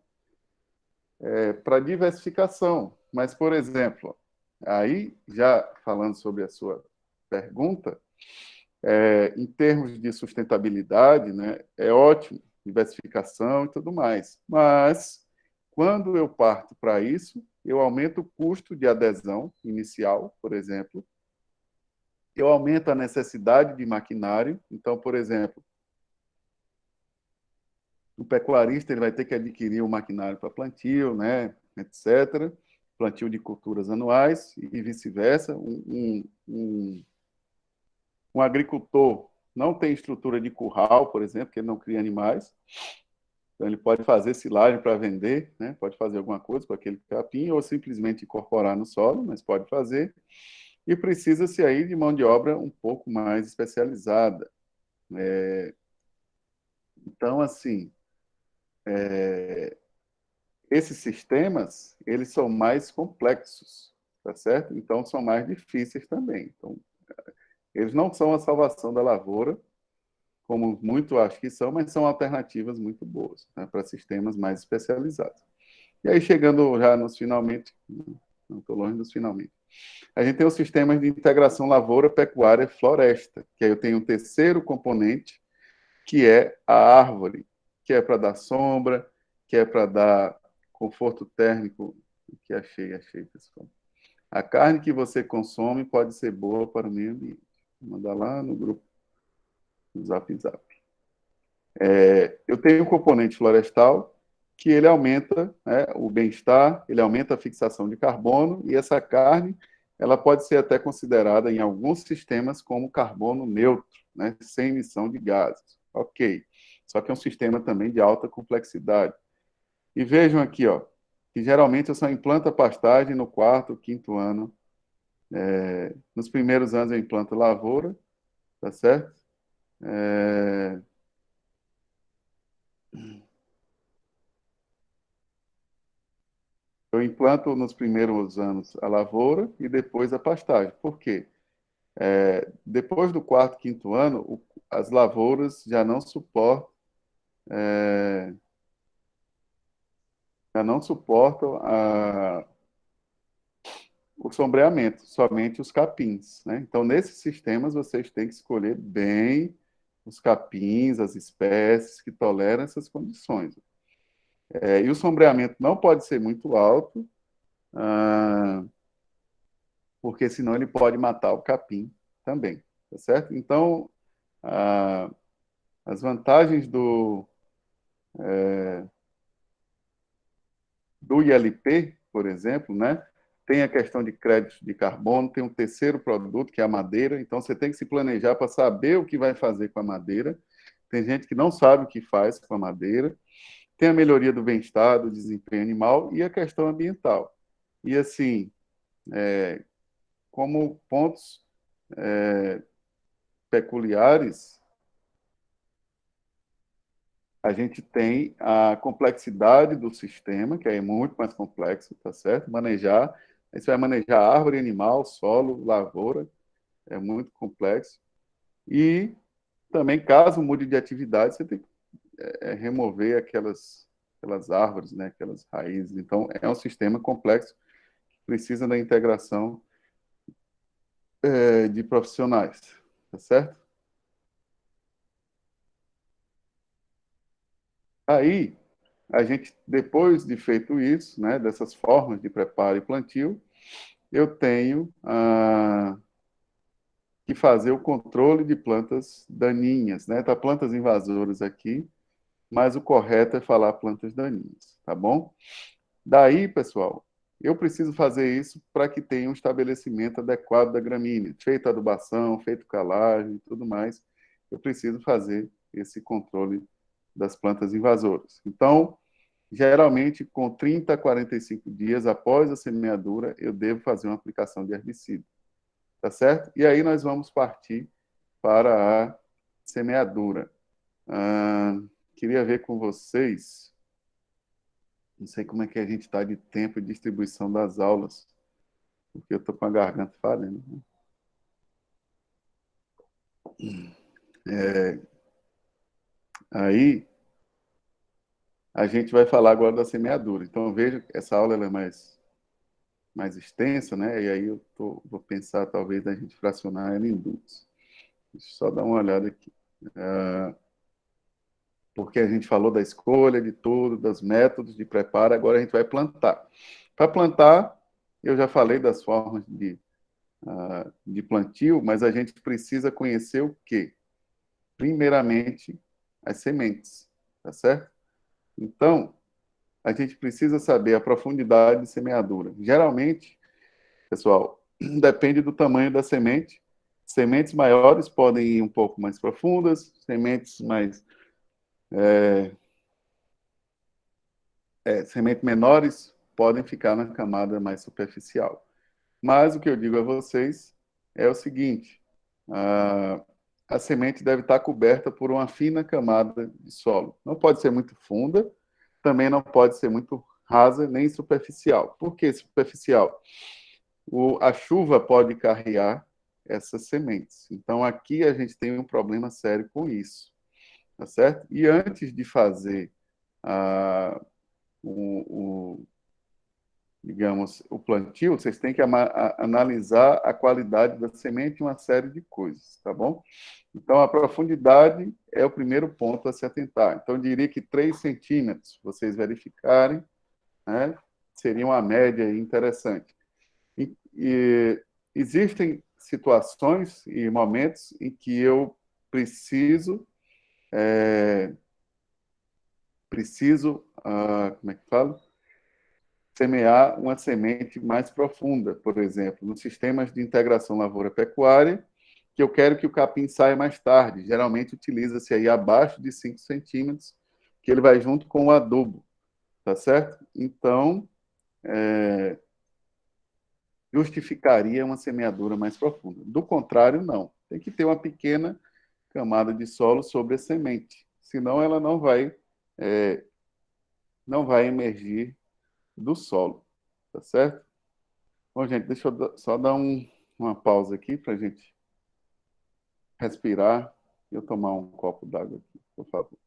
para diversificação. Mas, por exemplo, aí, já falando sobre a sua pergunta, em termos de sustentabilidade, né, é ótimo, diversificação e tudo mais. Mas, quando eu parto para isso, eu aumento o custo de adesão inicial, por exemplo, eu aumento a necessidade de maquinário. Então, por exemplo, o pecuarista ele vai ter que adquirir o maquinário para plantio, né, etc., plantio de culturas anuais e vice-versa. Um agricultor não tem estrutura de curral, por exemplo, porque ele não cria animais. Então, ele pode fazer silagem para vender, né? Pode fazer alguma coisa com aquele capim, ou simplesmente incorporar no solo, mas pode fazer. E precisa-se aí de mão de obra um pouco mais especializada. Então, assim, esses sistemas, eles são mais complexos, tá certo? Então, são mais difíceis também. Então, eles não são a salvação da lavoura, como muito acho que são, mas são alternativas muito boas, né, para sistemas mais especializados. E aí, chegando já nos finalmente, não estou longe dos finalmente, a gente tem os sistemas de integração lavoura, pecuária, floresta, que aí eu tenho um terceiro componente, que é a árvore, que é para dar sombra, que é para dar conforto térmico, que achei, pessoal. A carne que você consome pode ser boa para o meio ambiente. Vou mandar lá no grupo do Zap Zap. Eu tenho um componente florestal que ele aumenta, né, o bem-estar, ele aumenta a fixação de carbono, e essa carne ela pode ser até considerada em alguns sistemas como carbono neutro, né, sem emissão de gases. Ok. Só que é um sistema também de alta complexidade. E vejam aqui, ó, que geralmente eu só implanto a pastagem no quarto, quinto ano. Nos primeiros anos eu implanto lavoura, tá certo? Eu implanto nos primeiros anos a lavoura e depois a pastagem. Por quê? Depois do quarto, quinto ano, as lavouras já não suportam o sombreamento, somente os capins, né? Então, nesses sistemas, vocês têm que escolher bem os capins, as espécies que toleram essas condições. E o sombreamento não pode ser muito alto, porque senão ele pode matar o capim também, tá certo? Então, as vantagens do ILP, por exemplo, né? Tem a questão de créditos de carbono, tem um terceiro produto, que é a madeira. Então, você tem que se planejar para saber o que vai fazer com a madeira. Tem gente que não sabe o que faz com a madeira. Tem a melhoria do bem-estar, do desempenho animal e a questão ambiental. E, assim, como pontos peculiares, a gente tem a complexidade do sistema, que é muito mais complexo, tá certo? Manejar, aí você vai manejar árvore, animal, solo, lavoura, é muito complexo. E também, caso mude de atividade, você tem que remover aquelas árvores, né? Aquelas raízes. Então, é um sistema complexo que precisa da integração de profissionais, tá certo? Aí, a gente, depois de feito isso, né, dessas formas de preparo e plantio, eu tenho que fazer o controle de plantas daninhas, né? Tá plantas invasoras aqui, mas o correto é falar plantas daninhas, tá bom? Daí, pessoal, eu preciso fazer isso para que tenha um estabelecimento adequado da gramínea, feita adubação, feito calagem e tudo mais. Eu preciso fazer esse controle das plantas invasoras. Então, geralmente, com 30 a 45 dias após a semeadura, eu devo fazer uma aplicação de herbicida. Tá certo? E aí nós vamos partir para a semeadura. Queria ver com vocês, não sei como é que a gente está de tempo e distribuição das aulas, porque eu estou com a garganta falhando. Aí, a gente vai falar agora da semeadura. Então, veja que essa aula ela é mais extensa, né? E aí vou pensar, talvez, a gente fracionar ela em duas. Deixa eu só dar uma olhada aqui. Porque a gente falou da escolha de tudo, dos métodos de preparo, agora a gente vai plantar. Para plantar, eu já falei das formas de plantio, mas a gente precisa conhecer o quê? Primeiramente, as sementes, tá certo? Então, a gente precisa saber a profundidade de semeadura. Geralmente, pessoal, depende do tamanho da semente. Sementes maiores podem ir um pouco mais profundas, sementes sementes menores podem ficar na camada mais superficial. Mas o que eu digo a vocês é o seguinte: a semente deve estar coberta por uma fina camada de solo. Não pode ser muito funda, também não pode ser muito rasa nem superficial. Por que superficial? A chuva pode carregar essas sementes. Então, aqui a gente tem um problema sério com isso, tá certo? E antes de fazer digamos, o plantio, vocês têm que analisar a qualidade da semente e uma série de coisas, tá bom? Então, a profundidade é o primeiro ponto a se atentar. Então, eu diria que 3 centímetros, vocês verificarem, né, seria uma média interessante. E existem situações e momentos em que eu preciso preciso, como é que falo? Semear uma semente mais profunda, por exemplo, nos sistemas de integração lavoura-pecuária, que eu quero que o capim saia mais tarde. Geralmente utiliza-se aí abaixo de 5 centímetros, que ele vai junto com o adubo, tá certo? Então, justificaria uma semeadura mais profunda. Do contrário, não. Tem que ter uma pequena camada de solo sobre a semente, senão ela não vai emergir do solo, tá certo? Bom, gente, deixa eu só dar uma pausa aqui para a gente respirar e eu tomar um copo d'água aqui, por favor.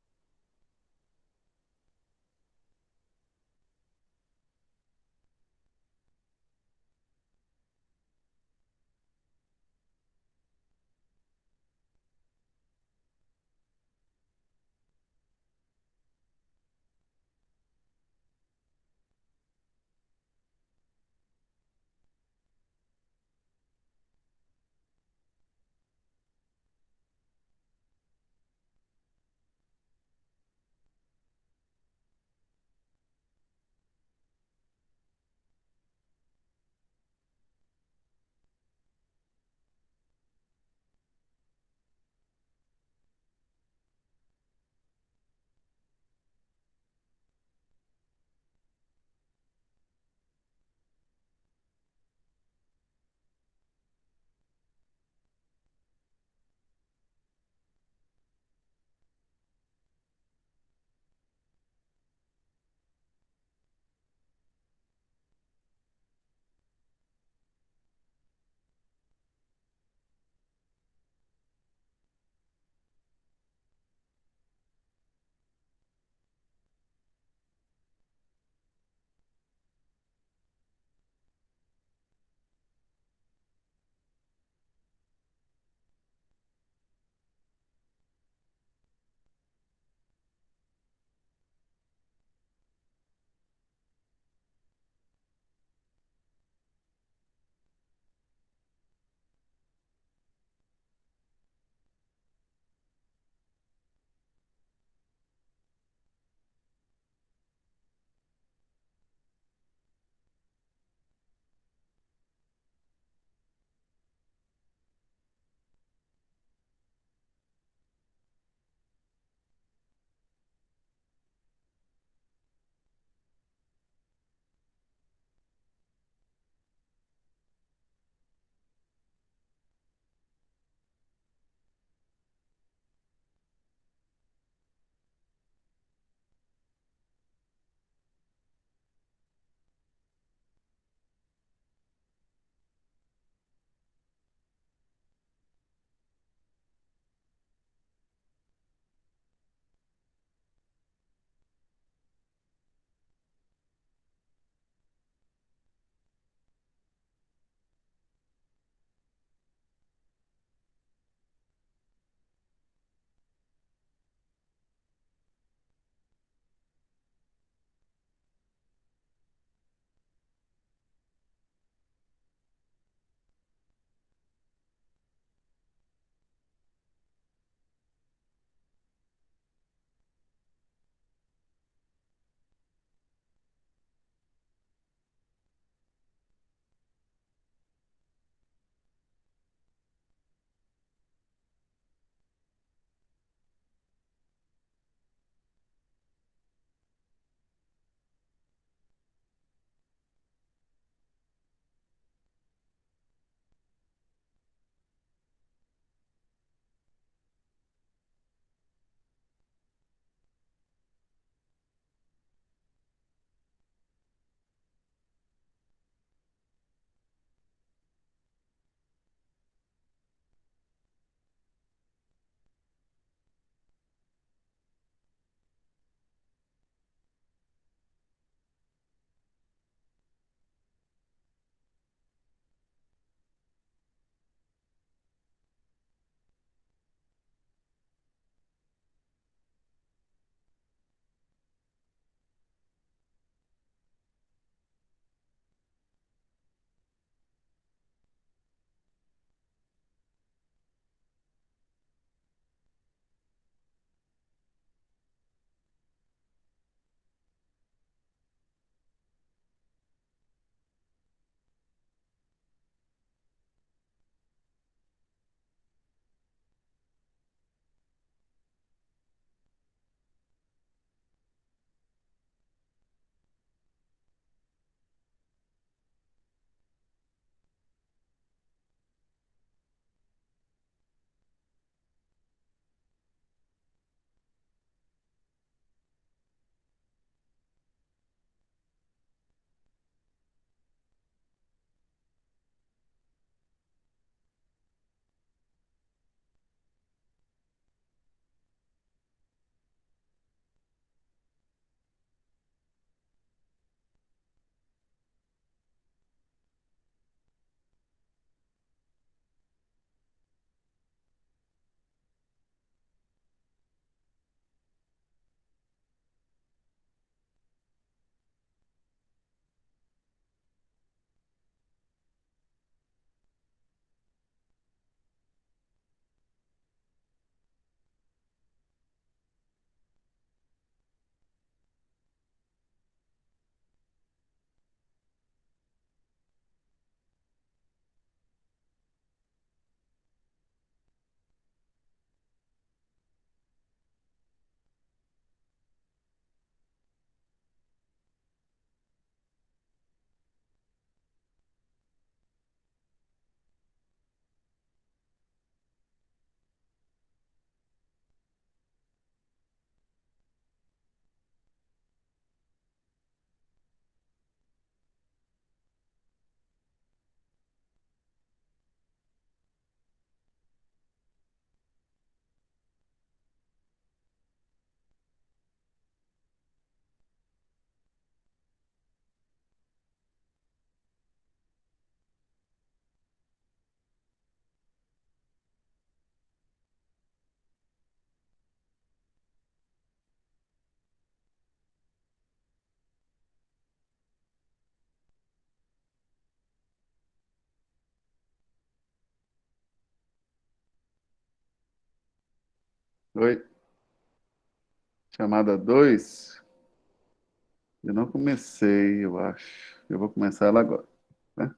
Oi, chamada 2. Eu não comecei, eu acho. Eu vou começar ela agora, né?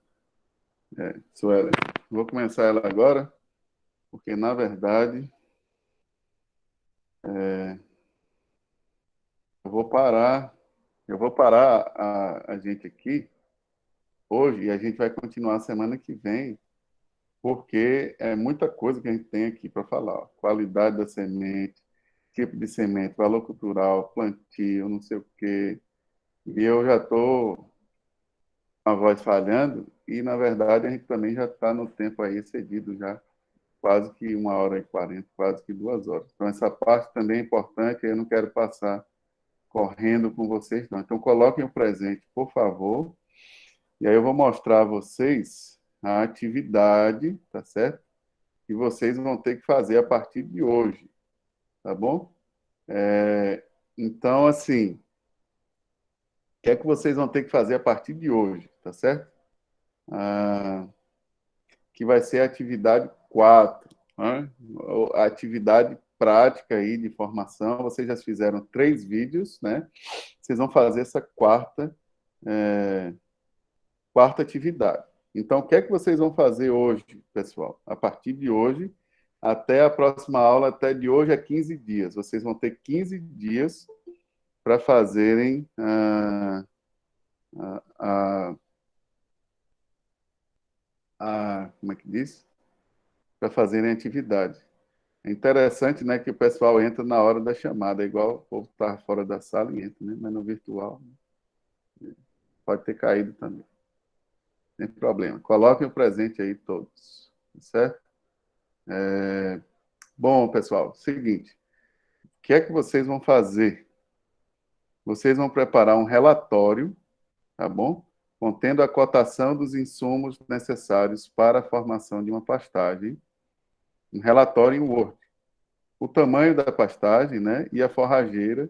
Suelen, vou começar ela agora, porque, na verdade, eu vou parar a gente aqui hoje e a gente vai continuar semana que vem, porque é muita coisa que a gente tem aqui para falar. Ó. Qualidade da semente, tipo de semente, valor cultural, plantio, não sei o quê. E eu já estou com a voz falhando e, na verdade, a gente também já está no tempo aí excedido já, quase que 1h40, quase que 2 horas. Então, essa parte também é importante, eu não quero passar correndo com vocês, não. Então, coloquem o presente, por favor, e aí eu vou mostrar a vocês a atividade, tá certo? Que vocês vão ter que fazer a partir de hoje, tá bom? Então, assim, o que é que vocês vão ter que fazer a partir de hoje, tá certo? Que vai ser a atividade 4, né? A atividade prática aí de formação. Vocês já fizeram 3 vídeos, né? Vocês vão fazer essa quarta atividade. Então, o que é que vocês vão fazer hoje, pessoal? A partir de hoje, até a próxima aula, até de hoje a 15 dias. Vocês vão ter 15 dias para fazerem como é que diz? Para fazerem atividade. É interessante, né, que o pessoal entra na hora da chamada, igual o povo está fora da sala e entra, né? Mas no virtual pode ter caído também. Sem problema. Coloquem o presente aí todos, certo? Bom, pessoal, seguinte. O que é que vocês vão fazer? Vocês vão preparar um relatório, tá bom? Contendo a cotação dos insumos necessários para a formação de uma pastagem. Um relatório em Word. O tamanho da pastagem, né, e a forrageira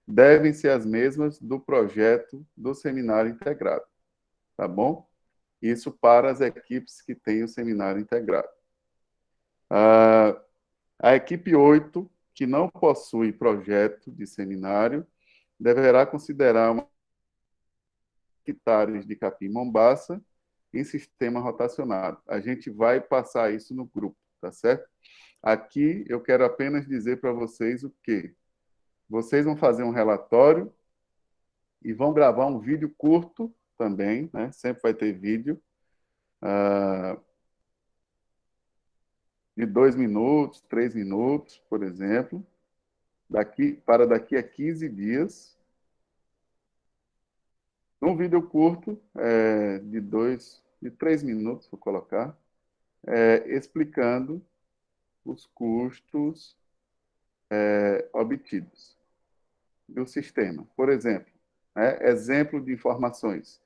devem ser as mesmas do projeto do seminário integrado, tá bom? Isso para as equipes que têm o seminário integrado. A equipe 8, que não possui projeto de seminário, deverá considerar hectares de capim-mombaça em sistema rotacionado. A gente vai passar isso no grupo, tá certo? Aqui eu quero apenas dizer para vocês o quê? Vocês vão fazer um relatório e vão gravar um vídeo curto também, né? Sempre vai ter vídeo, de 2 minutos, 3 minutos, por exemplo, daqui a 15 dias. Um vídeo curto, de 3 minutos, vou colocar, explicando os custos obtidos do sistema. Por exemplo, exemplo de informações: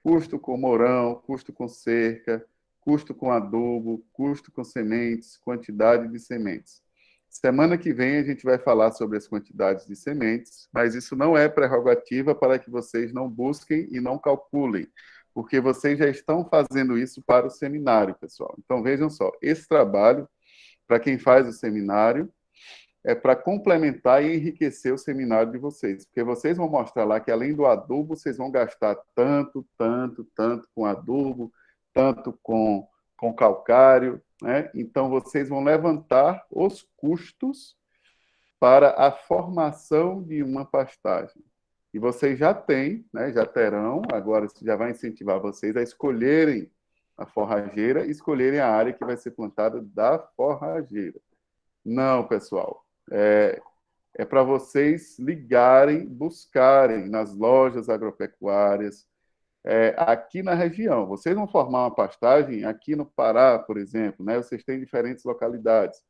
custo com mourão, custo com cerca, custo com adubo, custo com sementes, quantidade de sementes. Semana que vem a gente vai falar sobre as quantidades de sementes, mas isso não é prerrogativa para que vocês não busquem e não calculem, porque vocês já estão fazendo isso para o seminário, pessoal. Então, vejam só, esse trabalho, para quem faz o seminário, é para complementar e enriquecer o seminário de vocês, porque vocês vão mostrar lá que, além do adubo, vocês vão gastar tanto com adubo, tanto com calcário, né? Então, vocês vão levantar os custos para a formação de uma pastagem. E vocês já têm, né, já terão, agora isso já vai incentivar vocês a escolherem a forrageira e escolherem a área que vai ser plantada da forrageira. Não, pessoal. É para vocês ligarem, buscarem nas lojas agropecuárias, aqui na região. Vocês vão formar uma pastagem aqui no Pará, por exemplo, né? Vocês têm diferentes localidades.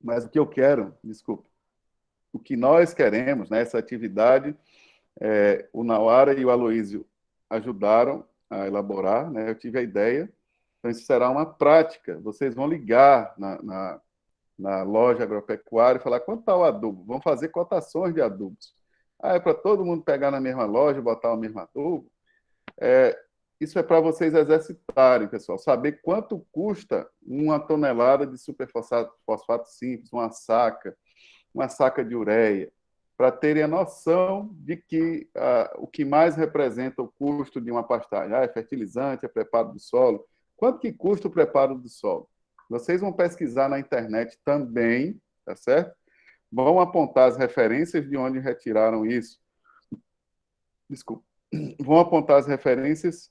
Mas o que eu quero, desculpa, o que nós queremos, né, essa atividade, o Nauara e o Aloísio ajudaram a elaborar, né? Eu tive a ideia. Então, isso será uma prática. Vocês vão ligar na loja agropecuária e falar: quanto está o adubo? Vão fazer cotações de adubos. É para todo mundo pegar na mesma loja, botar o mesmo adubo? isso é para vocês exercitarem, pessoal, saber quanto custa uma tonelada de superfosfato simples, uma saca de ureia, para terem a noção de que o que mais representa o custo de uma pastagem. É fertilizante, é preparo do solo. Quanto que custa o preparo do solo? Vocês vão pesquisar na internet também, tá certo? Vão apontar as referências de onde retiraram isso. Desculpa. Vão apontar as referências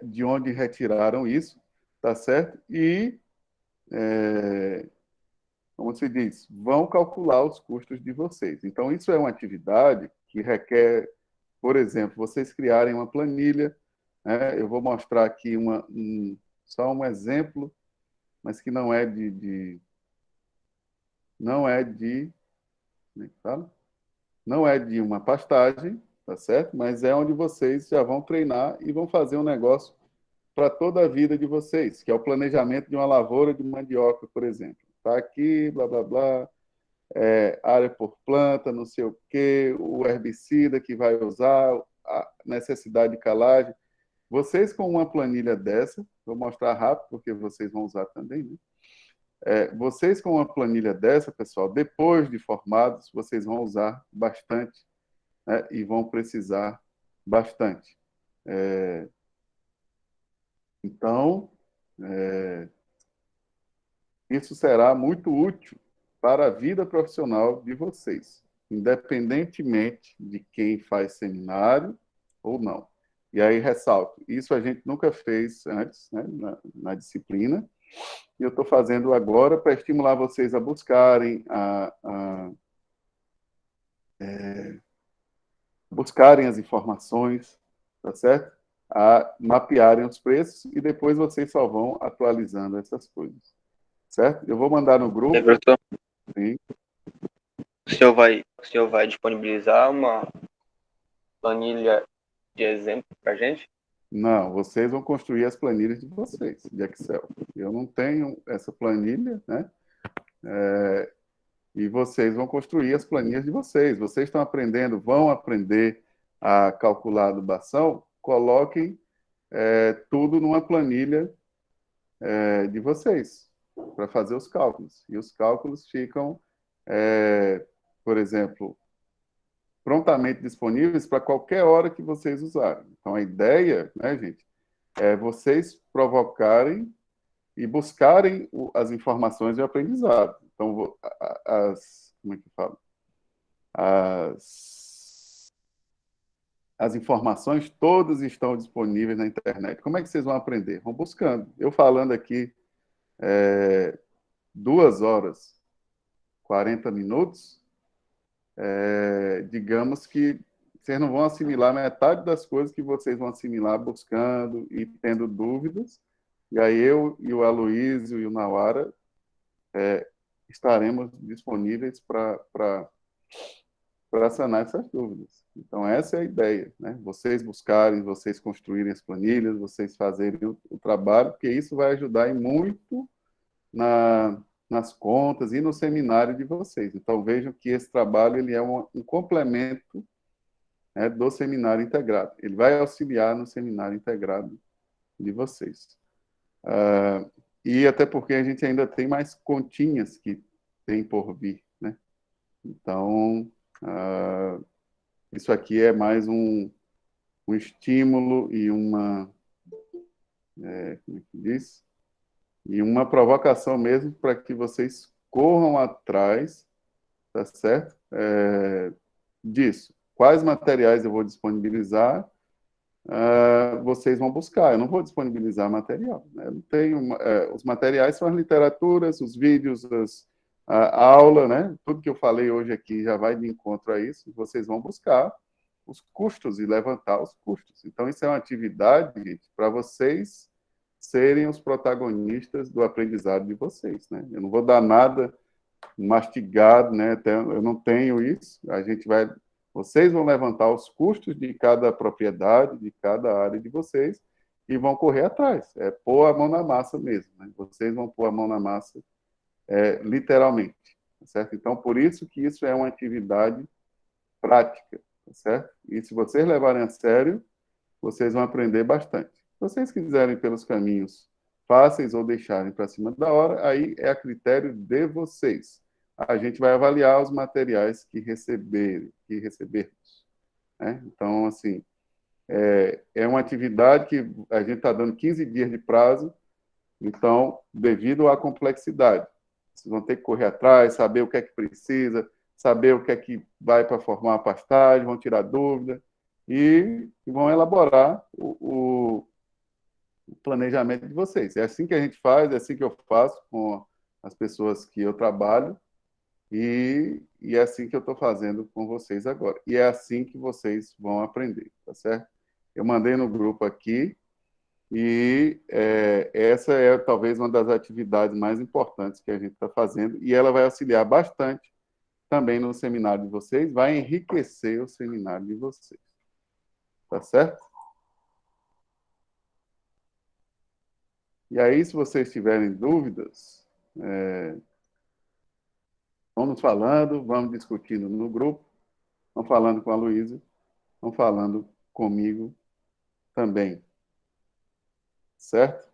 de onde retiraram isso, tá certo? E, como se diz, vão calcular os custos de vocês. Então, isso é uma atividade que requer, por exemplo, vocês criarem uma planilha, né? Eu vou mostrar aqui só um exemplo, mas que não é como é que fala? Não é de uma pastagem, tá certo? Mas é onde vocês já vão treinar e vão fazer um negócio para toda a vida de vocês, que é o planejamento de uma lavoura de mandioca, por exemplo. Tá aqui, blá, blá, blá, área por planta, não sei o quê, o herbicida que vai usar, a necessidade de calagem. Vocês com uma planilha dessa, vou mostrar rápido, porque vocês vão usar também, né? Vocês com uma planilha dessa, pessoal, depois de formados, vocês vão usar bastante, né? E vão precisar bastante. Então, isso será muito útil para a vida profissional de vocês, independentemente de quem faz seminário ou não. E aí, ressalto, isso a gente nunca fez antes, né, na disciplina, e eu estou fazendo agora para estimular vocês a buscarem, buscarem as informações, tá certo? A mapearem os preços e depois vocês só vão atualizando essas coisas, certo? Eu vou mandar no grupo. Professor, Sim. o senhor vai disponibilizar uma planilha de exemplo para a gente? Não, vocês vão construir as planilhas de vocês, de Excel. Eu não tenho essa planilha, né? E vocês vão construir as planilhas de vocês. Vocês estão aprendendo, vão aprender a calcular a adubação, coloquem tudo numa planilha de vocês, para fazer os cálculos. E os cálculos ficam, por exemplo, prontamente disponíveis para qualquer hora que vocês usarem. Então, a ideia, né, gente, é vocês provocarem e buscarem as informações de aprendizado. Então, como é que fala? As informações todas estão disponíveis na internet. Como é que vocês vão aprender? Vão buscando. Eu falando aqui 2 horas, 40 minutos, digamos que vocês não vão assimilar metade das coisas que vocês vão assimilar buscando e tendo dúvidas. E aí eu e o Aloísio e o Nawara estaremos disponíveis para sanar essas dúvidas. Então, essa é a ideia, né? Vocês buscarem, vocês construírem as planilhas, vocês fazerem o trabalho, porque isso vai ajudar muito nas contas e no seminário de vocês. Então, vejam que esse trabalho ele é um complemento, né, do seminário integrado. Ele vai auxiliar no seminário integrado de vocês. E até porque a gente ainda tem mais continhas que tem por vir, né? Então, isso aqui é mais um estímulo e como é que diz? E uma provocação mesmo para que vocês corram atrás, tá certo? Disso. Quais materiais eu vou disponibilizar, vocês vão buscar. Eu não vou disponibilizar material, né? Eu não tenho, os materiais são as literaturas, os vídeos, a aula, né? Tudo que eu falei hoje aqui já vai de encontro a isso. Vocês vão buscar os custos e levantar os custos. Então, isso é uma atividade, gente, para vocês serem os protagonistas do aprendizado de vocês, né? Eu não vou dar nada mastigado, né? Até eu não tenho isso. Vocês vão levantar os custos de cada propriedade, de cada área de vocês e vão correr atrás. Pôr a mão na massa mesmo, né? Vocês vão pôr a mão na massa, literalmente, certo? Então, por isso que isso é uma atividade prática, certo? E se vocês levarem a sério, vocês vão aprender bastante. Se vocês quiserem pelos caminhos fáceis ou deixarem para cima da hora, aí é a critério de vocês. A gente vai avaliar os materiais que recebermos, né? Então, assim, é uma atividade que a gente está dando 15 dias de prazo, então, devido à complexidade, vocês vão ter que correr atrás, saber o que é que precisa, saber o que é que vai para formar a pastagem, vão tirar dúvida e vão elaborar o planejamento de vocês. É assim que a gente faz, é assim que eu faço com as pessoas que eu trabalho e é assim que eu estou fazendo com vocês agora. E é assim que vocês vão aprender, tá certo? Eu mandei no grupo aqui e essa é talvez uma das atividades mais importantes que a gente está fazendo e ela vai auxiliar bastante também no seminário de vocês, vai enriquecer o seminário de vocês. Tá certo? E aí, se vocês tiverem dúvidas, vamos falando, vamos discutindo no grupo, vamos falando com a Luísa, vamos falando comigo também. Certo?